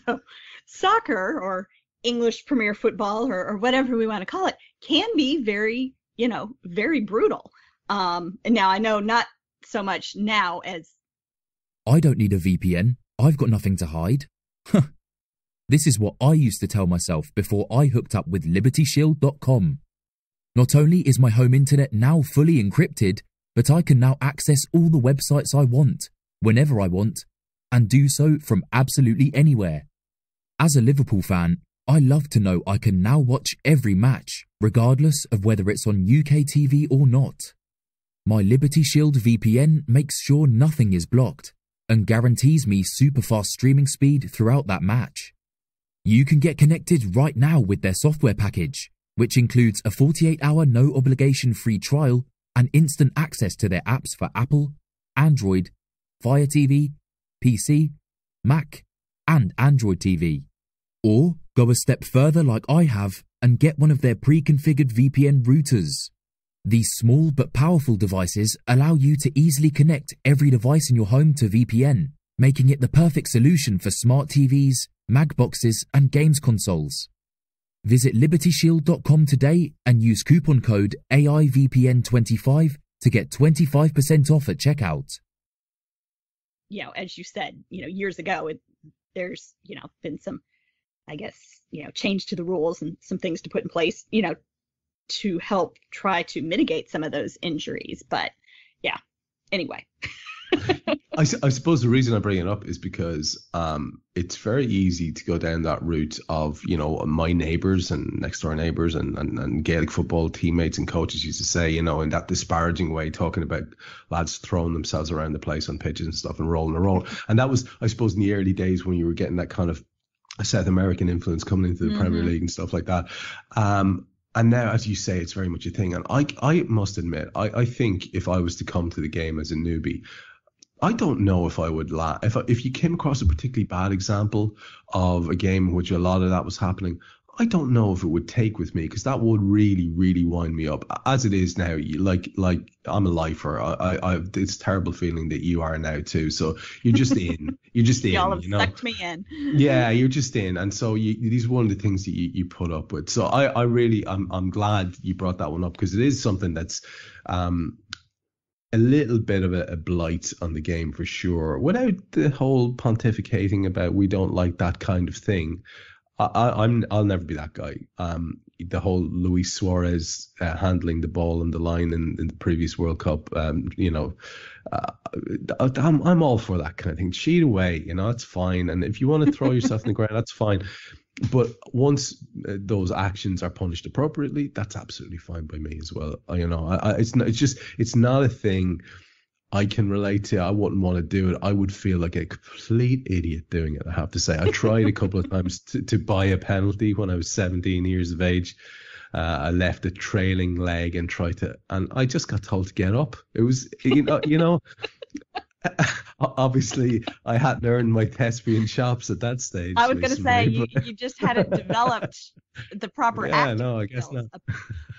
So soccer, or English Premier Football, or whatever we want to call it, can be very, very brutal. And now I know not so much now as... I don't need a VPN. I've got nothing to hide. This is what I used to tell myself before I hooked up with LibertyShield.com. Not only is my home internet now fully encrypted, but I can now access all the websites I want, whenever I want, and do so from absolutely anywhere. As a Liverpool fan, I love to know I can now watch every match, regardless of whether it's on UK TV or not. My Liberty Shield VPN makes sure nothing is blocked and guarantees me super fast streaming speed throughout that match. You can get connected right now with their software package, which includes a 48-hour no-obligation free trial and instant access to their apps for Apple, Android, Fire TV, PC, Mac, and Android TV. Or go a step further like I have and get one of their pre-configured VPN routers. These small but powerful devices allow you to easily connect every device in your home to VPN, making it the perfect solution for smart TVs, mag boxes, and games consoles. Visit LibertyShield.com today and use coupon code AIVPN25 to get 25% off at checkout. As you said, years ago, there's, been some, I guess, change to the rules and some things to put in place, to help try to mitigate some of those injuries. But yeah, anyway. I suppose the reason I bring it up is because it's very easy to go down that route of, my neighbours and next door neighbours and Gaelic football teammates and coaches used to say, in that disparaging way, talking about lads throwing themselves around the place on pitches and stuff and rolling around. And that was, I suppose, in the early days when you were getting that kind of South American influence coming into the Premier League and stuff like that. And now, as you say, it's very much a thing. And I must admit, I think if I was to come to the game as a newbie, I don't know if I would laugh if you came across a particularly bad example of a game in which a lot of that was happening. I don't know if it would take with me, because that would really, really wind me up. As it is now, like I'm a lifer. It's a terrible feeling that you are now too. So you're just in. You're just in. Y'all have sucked me in. Yeah, you're just in, and so these are one of the things that you put up with. So I'm glad you brought that one up, because it is something that's a little bit of a blight on the game for sure. Without the whole pontificating about we don't like that kind of thing. I'll never be that guy. The whole Luis Suarez handling the ball on the line in the previous World Cup, I'm all for that kind of thing. Cheat away, that's fine. And if you want to throw yourself in the ground, that's fine. But once those actions are punished appropriately, that's absolutely fine by me as well. It's not a thing I can relate to. I wouldn't want to do it. I would feel like a complete idiot doing it, I have to say. I tried a couple of times to buy a penalty when I was 17 years of age. I left a trailing leg and I just got told to get up. It was, obviously I hadn't earned my thespian chops at that stage. I was going to say, you just hadn't developed the proper acting. Yeah, no, I guess not.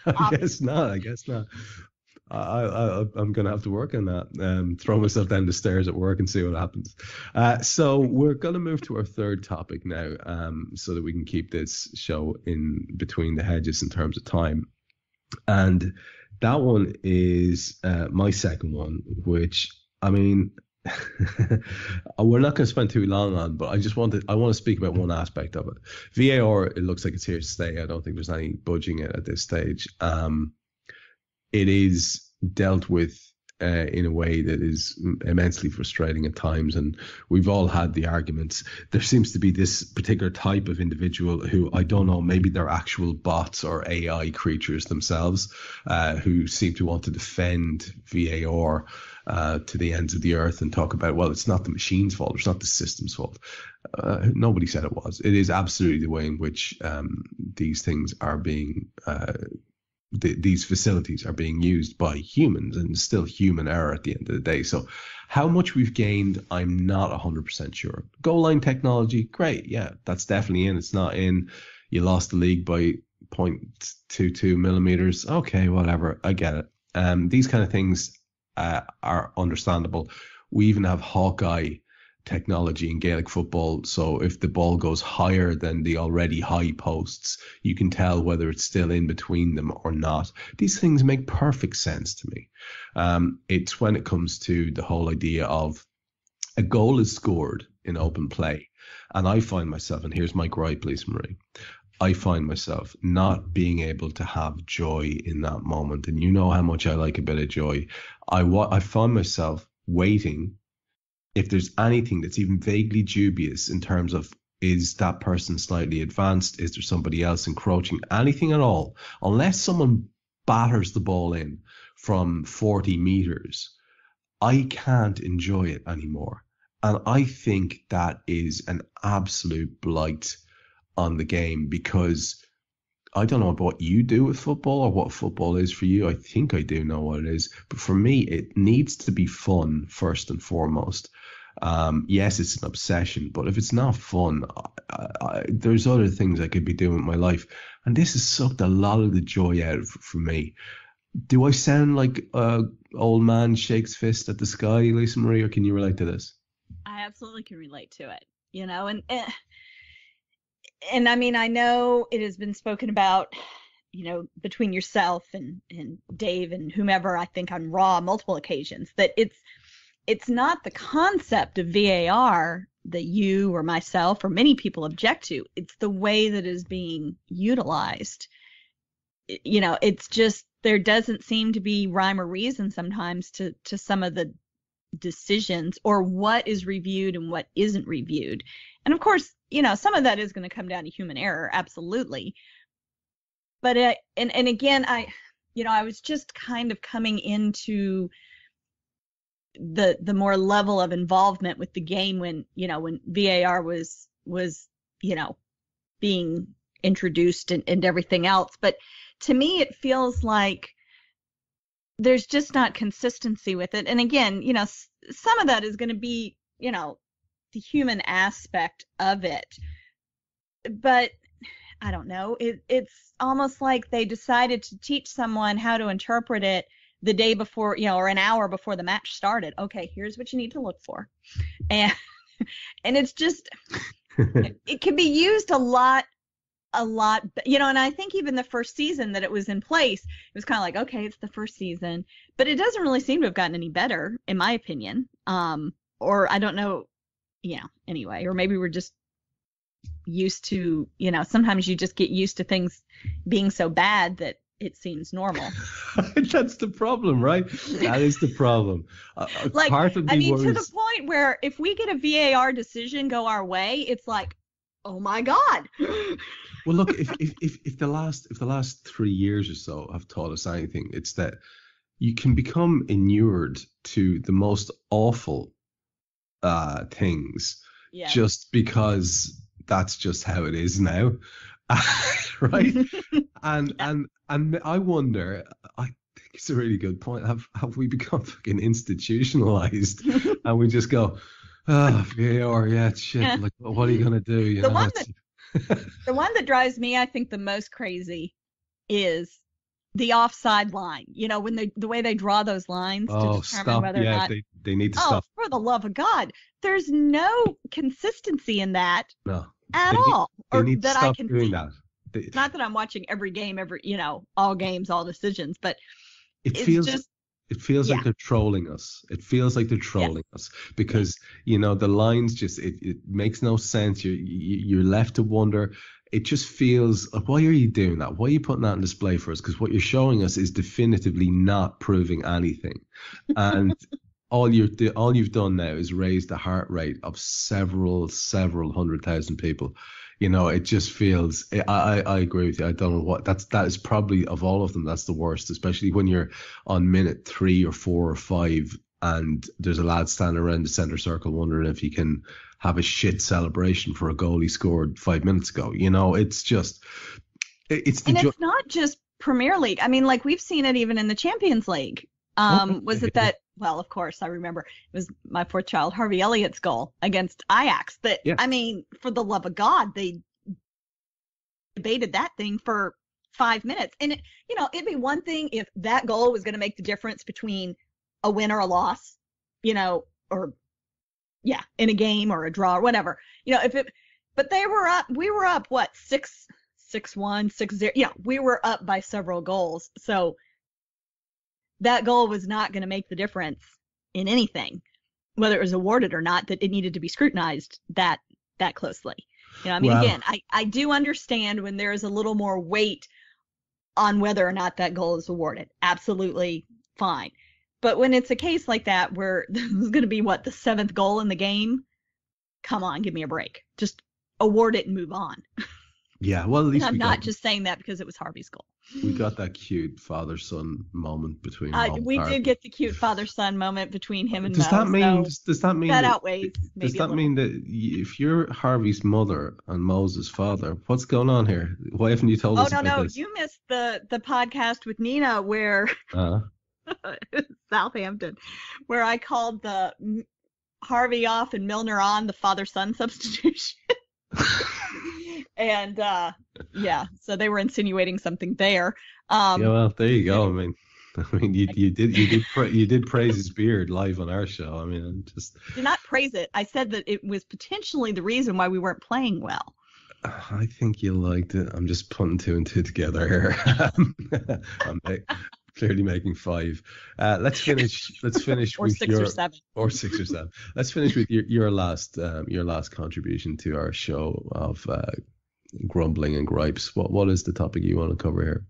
I guess not. I'm going to have to work on that. Throw myself down the stairs at work and see what happens. So we're going to move to our third topic now, so that we can keep this show in between the hedges in terms of time. And that one is my second one, which, I mean, we're not going to spend too long on, but I want to speak about one aspect of it. VAR, it looks like it's here to stay. I don't think there's any budging it at this stage. It is dealt with in a way that is immensely frustrating at times, and we've all had the arguments. There seems to be this particular type of individual who, I don't know, maybe they're actual bots or AI creatures themselves, who seem to want to defend VAR to the ends of the earth and talk about, well, it's not the machine's fault, it's not the system's fault. Nobody said it was. It is absolutely the way in which these things are being these facilities are being used by humans, and still human error at the end of the day. So how much we've gained, I'm not 100% sure. Goal line technology, great. Yeah, that's definitely in. It's not in. You lost the league by 0.22 millimeters. Okay, whatever. I get it. These kind of things are understandable. We even have Hawkeye technology in Gaelic football, so if the ball goes higher than the already high posts, you can tell whether it's still in between them or not. These things make perfect sense to me. It's when it comes to the whole idea of a goal is scored in open play, and I find myself, and here's my gripe, Lisa Marie, I find myself not being able to have joy in that moment. And you know how much I like a bit of joy. I find myself waiting. If there's anything that's even vaguely dubious in terms of, is that person slightly advanced? Is there somebody else encroaching? Anything at all, unless someone batters the ball in from 40 meters, I can't enjoy it anymore. And I think that is an absolute blight on the game, because I don't know about what you do with football or what football is for you. I think I do know what it is. But for me, it needs to be fun first and foremost. Yes, it's an obsession, but if it's not fun, there's other things I could be doing with my life. And this has sucked a lot of the joy out of for me. Do I sound like an old man shakes fist at the sky, Lisa Marie, or can you relate to this? I absolutely can relate to it, and I mean, I know it has been spoken about, between yourself and Dave and whomever, I think on Raw multiple occasions, that it's not the concept of VAR that you or myself or many people object to. It's the way that is being utilized. It's just, there doesn't seem to be rhyme or reason sometimes to some of the decisions, or what is reviewed and what isn't reviewed. And of course, some of that is going to come down to human error, absolutely. But and again, I was just kind of coming into the more level of involvement with the game when VAR was being introduced and everything else. But to me, it feels like there's just not consistency with it. And again, some of that is going to be, the human aspect of it. But I don't know. It's almost like they decided to teach someone how to interpret it the day before, or an hour before the match started. Okay, here's what you need to look for. And it's just, it can be used a lot, and I think even the first season that it was in place, it was kind of like, okay, it's the first season, but it doesn't really seem to have gotten any better, in my opinion. Or I don't know, anyway, or maybe we're just used to, sometimes you just get used to things being so bad that it seems normal. That's the problem, right? That is the problem. Like, part of me to the point where if we get a VAR decision go our way, it's like, oh my God. Well, look, if the last 3 years or so have taught us anything, it's that you can become inured to the most awful things just because that's just how it is now. Right? And I wonder, I think it's a really good point. Have we become fucking institutionalized and we just go, VAR, shit. Like, what are you gonna do? The one that drives me, I think, the most crazy is the offside line. When the way they draw those lines to determine whether or not they need to stop. For the love of God, there's no consistency in that at all. They need to stop doing that. Not that I'm watching every game, all games, all decisions, but it feels like they're trolling us. It feels like they're trolling us because, the lines just, it makes no sense. You're left to wonder. It just feels like, why are you doing that? Why are you putting that on display for us? Because what you're showing us is definitively not proving anything. And all you've done now is raise the heart rate of several 100,000 people. It just feels, I agree with you. I don't know that is probably, of all of them, that's the worst, especially when you're on minute 3 or 4 or 5 and there's a lad standing around the centre circle wondering if he can have a shit celebration for a goal he scored 5 minutes ago. It's just, it's not just Premier League. I mean, like, we've seen it even in the Champions League. Was it that? Well, of course, I remember it was my fourth child, Harvey Elliott's goal against Ajax. But I mean, for the love of God, they debated that thing for 5 minutes. And it'd be one thing if that goal was going to make the difference between a win or a loss, or in a game or a draw or whatever. But we were up what, 6-1, 6-0. We were up by several goals. So that goal was not going to make the difference in anything, whether it was awarded or not, that it needed to be scrutinized that closely. Again, I do understand when there is a little more weight on whether or not that goal is awarded. Absolutely fine. But when it's a case like that where this is going to be, the 7th goal in the game, come on, give me a break. Just award it and move on. Yeah, well, at least I'm not just saying that because it was Harvey's goal. We got that cute father-son moment between. We did get the cute father-son moment between him and Does that mean that outweighs? Does that mean that if you're Harvey's mother and Moses' father, what's going on here? Why haven't you told us about this? You missed the podcast with Nina where Southampton, where I called the Harvey off and Milner on, the father-son substitution. And so they were insinuating something there. Well, there you go. I mean, you did praise his beard live on our show. I mean, did not praise it. I said that it was potentially the reason why we weren't playing well. I think you liked it. I'm just putting 2 and 2 together here. I'm clearly making 5. Let's finish or with 6 or 7. Or 6 or 7. Let's finish with your last contribution to our show of grumbling and gripes. What is the topic you want to cover here?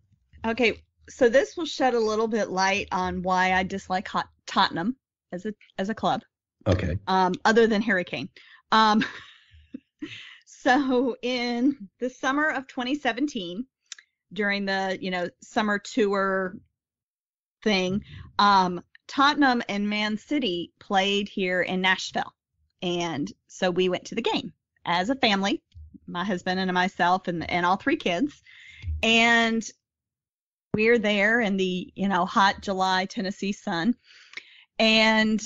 Okay, so this will shed a little bit light on why I dislike Tottenham as a club. Okay. Other than Harry Kane. So in the summer of 2017, during the summer tour thing, Tottenham and Man City played here in Nashville, and so we went to the game as a family, my husband and myself and all 3 kids, and we're there in the, hot July Tennessee sun, and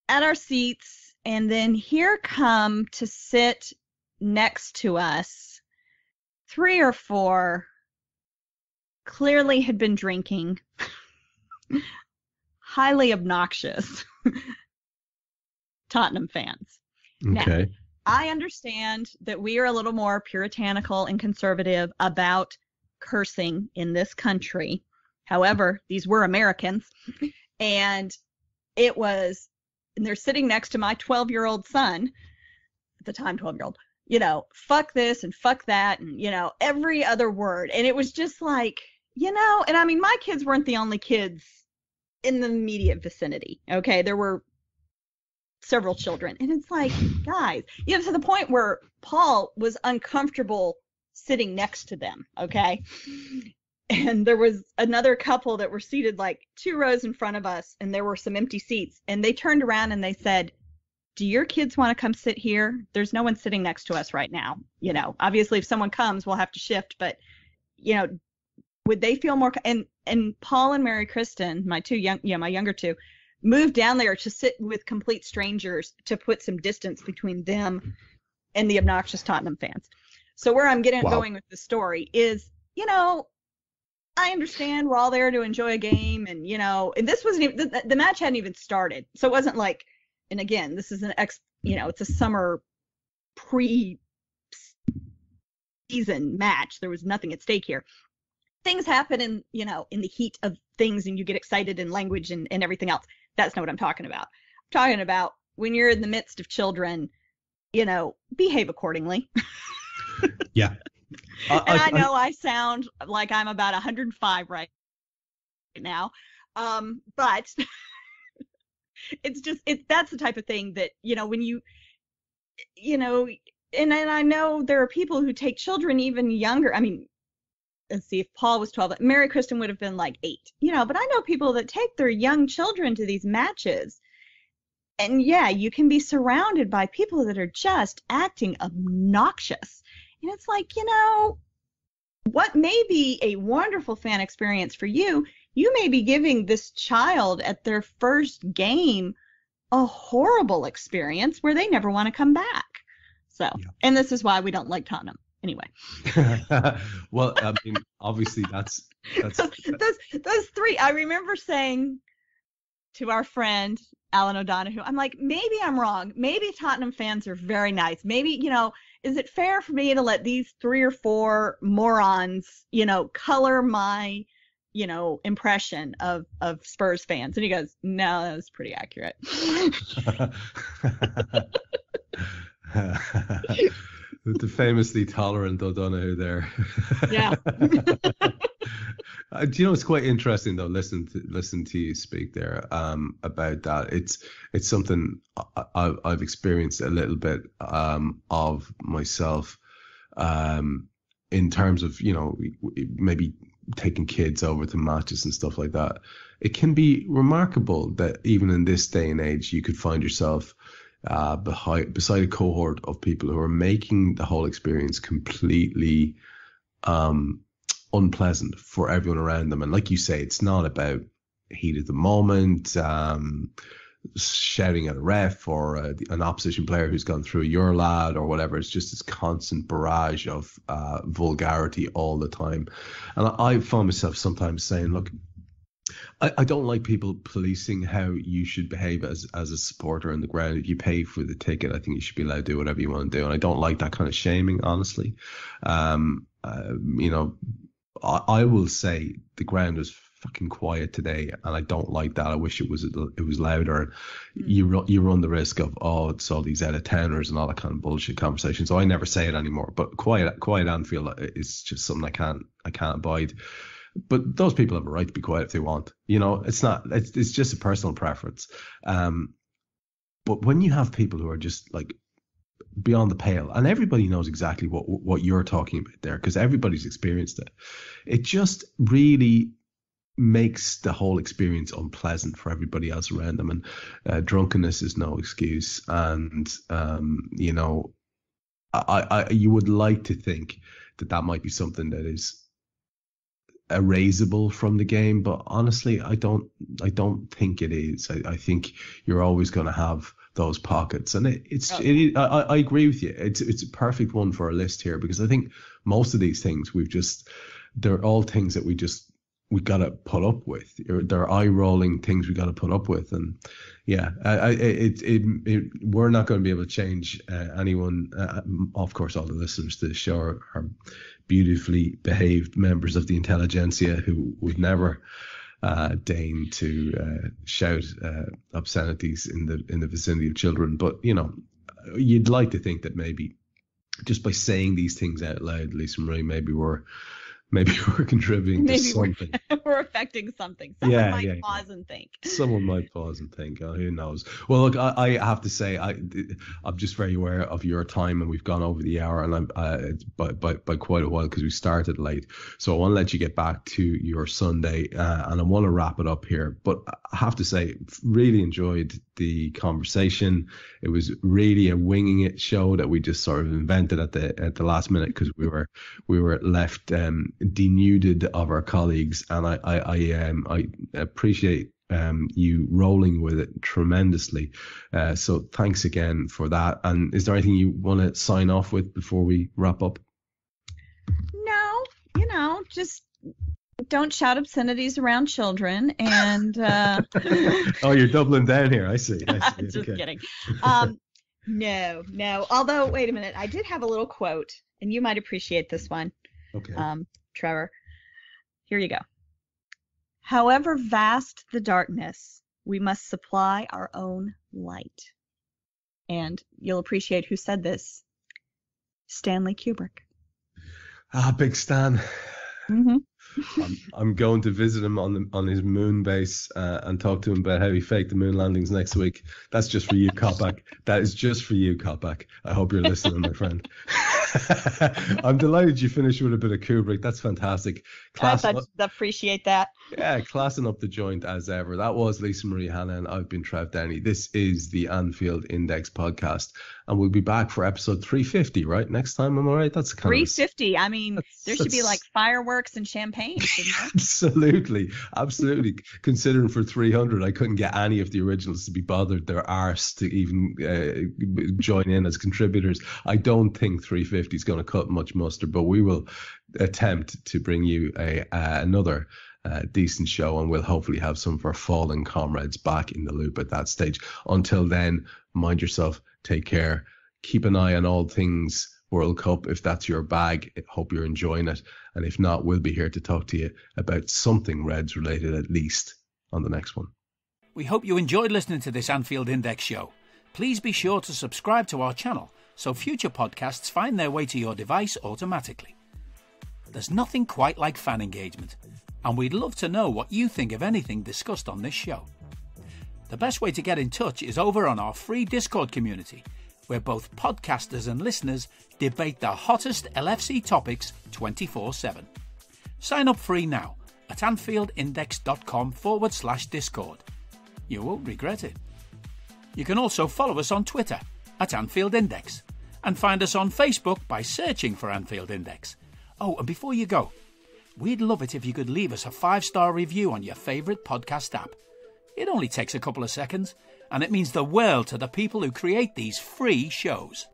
at our seats, and then here come to sit next to us 3 or 4 clearly had been drinking, highly obnoxious Tottenham fans. Okay. Now, I understand that we are a little more puritanical and conservative about cursing in this country. However, these were Americans, and they're sitting next to my 12-year-old son, at the time 12-year-old, fuck this and fuck that, and, every other word. And it was just like, and I mean, my kids weren't the only kids in the immediate vicinity. Okay. There were several children, and it's like, guys, to the point where Paul was uncomfortable sitting next to them. Okay. And there was another couple that were seated like 2 rows in front of us, and there were some empty seats, and they turned around and they said, do your kids want to come sit here? There's no one sitting next to us right now. Obviously if someone comes, we'll have to shift, but would they feel more, and Paul and Mary Kristen, my younger 2, moved down there to sit with complete strangers to put some distance between them and the obnoxious Tottenham fans. So where I'm going with the story is, I understand we're all there to enjoy a game, and and this wasn't even, the match hadn't even started, so it wasn't like, and again, this is it's a summer pre-season match. There was nothing at stake here. Things happen in the heat of things, and you get excited in language and everything else. That's not what I'm talking about. I'm talking about when you're in the midst of children, behave accordingly. Yeah. I know I sound like I'm about 105 right now. But it's just, that's the type of thing that, when you and I know there are people who take children even younger. I mean, let's see, if Paul was 12, Mary Kristen would have been like 8, but I know people that take their young children to these matches, and yeah, you can be surrounded by people that are just acting obnoxious. And it's like, what may be a wonderful fan experience for you, you may be giving this child at their first game a horrible experience where they never want to come back. So, yeah. And this is why we don't like Tottenham. Anyway. Well, I mean, obviously that's those 3. I remember saying to our friend Alan O'Donoghue, I'm like, maybe I'm wrong. Maybe Tottenham fans are very nice. Maybe, is it fair for me to let these 3 or 4 morons, color my, impression of Spurs fans? And he goes, no, that was pretty accurate. The famously tolerant O'Donoghue there. Yeah. It's quite interesting though. Listen to you speak there about that. It's something I've experienced a little bit of myself in terms of maybe taking kids over to matches and stuff like that. It can be remarkable that even in this day and age, you could find yourself beside a cohort of people who are making the whole experience completely unpleasant for everyone around them. And like you say, it's not about heat of the moment, shouting at a ref or an opposition player who's gone through your lad or whatever. It's just this constant barrage of vulgarity all the time. And I find myself sometimes saying, look, I don't like people policing how you should behave as a supporter on the ground. If you pay for the ticket, I think you should be allowed to do whatever you want to do. And I don't like that kind of shaming, honestly. I will say the ground was fucking quiet today, and I don't like that. I wish it was louder. You run the risk of, it's all these out of towners and all that kind of bullshit conversation. So I never say it anymore. But quiet Anfield is just something I can't abide. But those people have a right to be quiet if they want. It's just a personal preference. But when you have people who are just like beyond the pale, and everybody knows exactly what you're talking about there, because everybody's experienced it, it just really makes the whole experience unpleasant for everybody else around them. And drunkenness is no excuse. And you would like to think that might be something that is erasable from the game, but honestly, I don't think it is. I think you're always going to have those pockets, and I agree with you. It's a perfect one for our list here, because I think most of these things they're all things that we got to put up with. They're eye-rolling things we got to put up with, and yeah, we're not going to be able to change anyone. Of course, all the listeners to the show are beautifully behaved members of the intelligentsia who would never deign to shout obscenities in the vicinity of children. But you'd like to think that maybe just by saying these things out loud, Lisa Marie, maybe we're contributing to something. We're affecting something. Someone might pause and think. Someone might pause and think. Oh, who knows? Well, look, I have to say, I'm just very aware of your time, and we've gone over the hour, and I'm by quite a while, because we started late. So I want to let you get back to your Sunday, and I want to wrap it up here. But I have to say, really enjoyed the conversation. It was really a winging it show that we just sort of invented at the last minute, because we were left denuded of our colleagues, and I appreciate you rolling with it tremendously. So thanks again for that. And is there anything you want to sign off with before we wrap up? No, just don't shout obscenities around children, and oh, you're doubling down here. I see. Just kidding. No. Although, wait a minute, I did have a little quote, and you might appreciate this one. Okay. Trevor, here you go. However vast the darkness, we must supply our own light. And you'll appreciate who said this. Stanley Kubrick. Big Stan. Mm-hmm. I'm going to visit him on his moon base and talk to him about how he faked the moon landings next week. That's just for you, Kopak. That is just for you, Kopak. I hope you're listening, my friend. I'm delighted you finished with a bit of Kubrick. That's fantastic. I appreciate that. Yeah, classing up the joint as ever. That was Lisa Marie Hannan. I've been Trev Downey. This is the Anfield Index podcast, and we'll be back for episode 350, right? Next time, am I right? That's kind 350. I mean, there should be like fireworks and champagne. Absolutely. Considering for 300, I couldn't get any of the originals to be bothered their arse to even join in as contributors. I don't think 350 is going to cut much mustard, but we will attempt to bring you another decent show, and we'll hopefully have some of our fallen comrades back in the loop at that stage. Until then, mind yourself, take care, keep an eye on all things World Cup if that's your bag. Hope you're enjoying it, and if not, we'll be here to talk to you about something Reds related at least on the next one. We hope you enjoyed listening to this Anfield Index show. Please be sure to subscribe to our channel so future podcasts find their way to your device automatically. There's nothing quite like fan engagement, and we'd love to know what you think of anything discussed on this show. The best way to get in touch is over on our free Discord community, where both podcasters and listeners debate the hottest LFC topics 24/7. Sign up free now at AnfieldIndex.com/Discord. You won't regret it. You can also follow us on Twitter at Anfield Index, and find us on Facebook by searching for Anfield Index. Oh, and before you go, we'd love it if you could leave us a 5-star review on your favourite podcast app. It only takes a couple of seconds, and it means the world to the people who create these free shows.